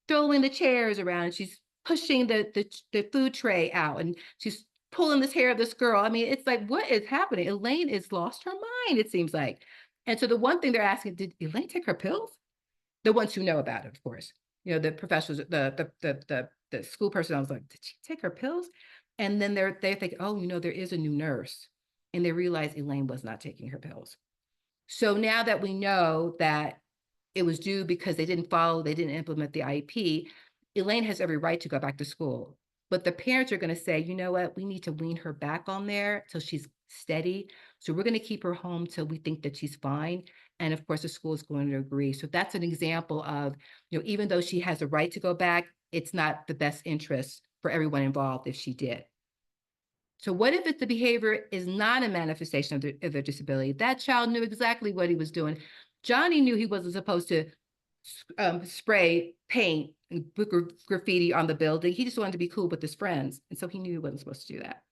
throwing the chairs around and she's pushing the food tray out and she's pulling this hair of this girl. I mean, it's like, what is happening? Elaine has lost her mind, it seems like. And so the one thing they're asking, did Elaine take her pills? The ones who know about it, of course. You know, the professors, the school personnel was like, did she take her pills? And then they think, oh, you know, there is a new nurse. And they realize Elaine was not taking her pills. So now that we know that it was due because they didn't implement the IEP, Elaine has every right to go back to school. But the parents are going to say, you know what, we need to wean her back on there till she's steady. So we're going to keep her home till we think that she's fine. And of course, the school is going to agree. So that's an example of, you know, even though she has a right to go back, it's not the best interest for everyone involved if she did. So what if the behavior is not a manifestation of their disability? That child knew exactly what he was doing. Johnny knew he wasn't supposed to spray paint and graffiti on the building. He just wanted to be cool with his friends. And so he knew he wasn't supposed to do that.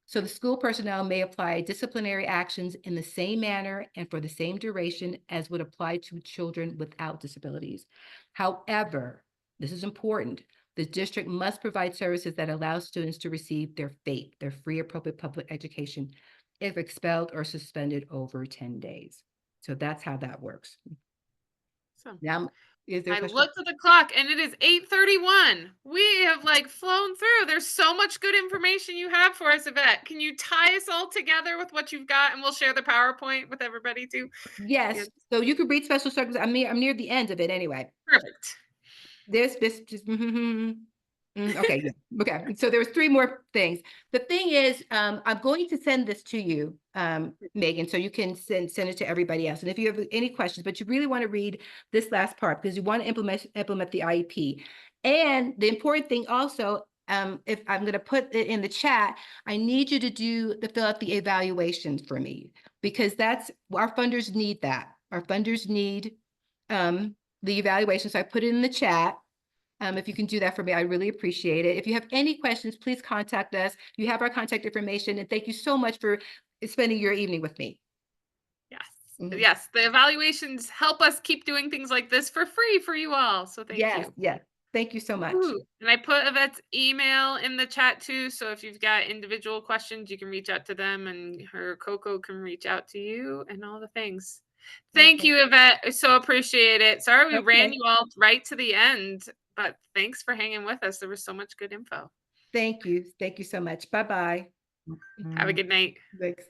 So the school personnel may apply disciplinary actions in the same manner and for the same duration as would apply to children without disabilities. However, this is important. The district must provide services that allow students to receive their FAPE, their free appropriate public education, if expelled or suspended over 10 days. So that's how that works. So Now Is there a I question? looked at the clock and it is 8:31. We have like flown through. There's so much good information you have for us, Yvette. Can you tie us all together with what you've got, and we'll share the PowerPoint with everybody too? Yes. So you can read special circumstances. I'm near the end of it anyway. Perfect. This just okay, yeah. Okay. So there's 3 more things. The thing is, I'm going to send this to you, Megan, so you can send it to everybody else. And if you have any questions, but you really want to read this last part because you want to implement the IEP. And the important thing also, if I'm going to put it in the chat, I need you to fill out the evaluation for me, because that's our funders need that. Our funders need the evaluation. So I put it in the chat. If you can do that for me, I really appreciate it. If you have any questions, please contact us. You have our contact information, and thank you so much for spending your evening with me. Yes. Mhm. Yes. The evaluations help us keep doing things like this for free for you all. So thank Yes, you. yes. Thank you so much. Ooh, and I put Yvette's email in the chat too. So if you've got individual questions, you can reach out to them, and her Coco can reach out to you and all the things. Thank Okay. you, Yvette. I so appreciate it. Sorry we ran Okay. you all right to the end, but thanks for hanging with us. There was so much good info. Thank you. Thank you so much. Bye-bye. Have a good night. Thanks.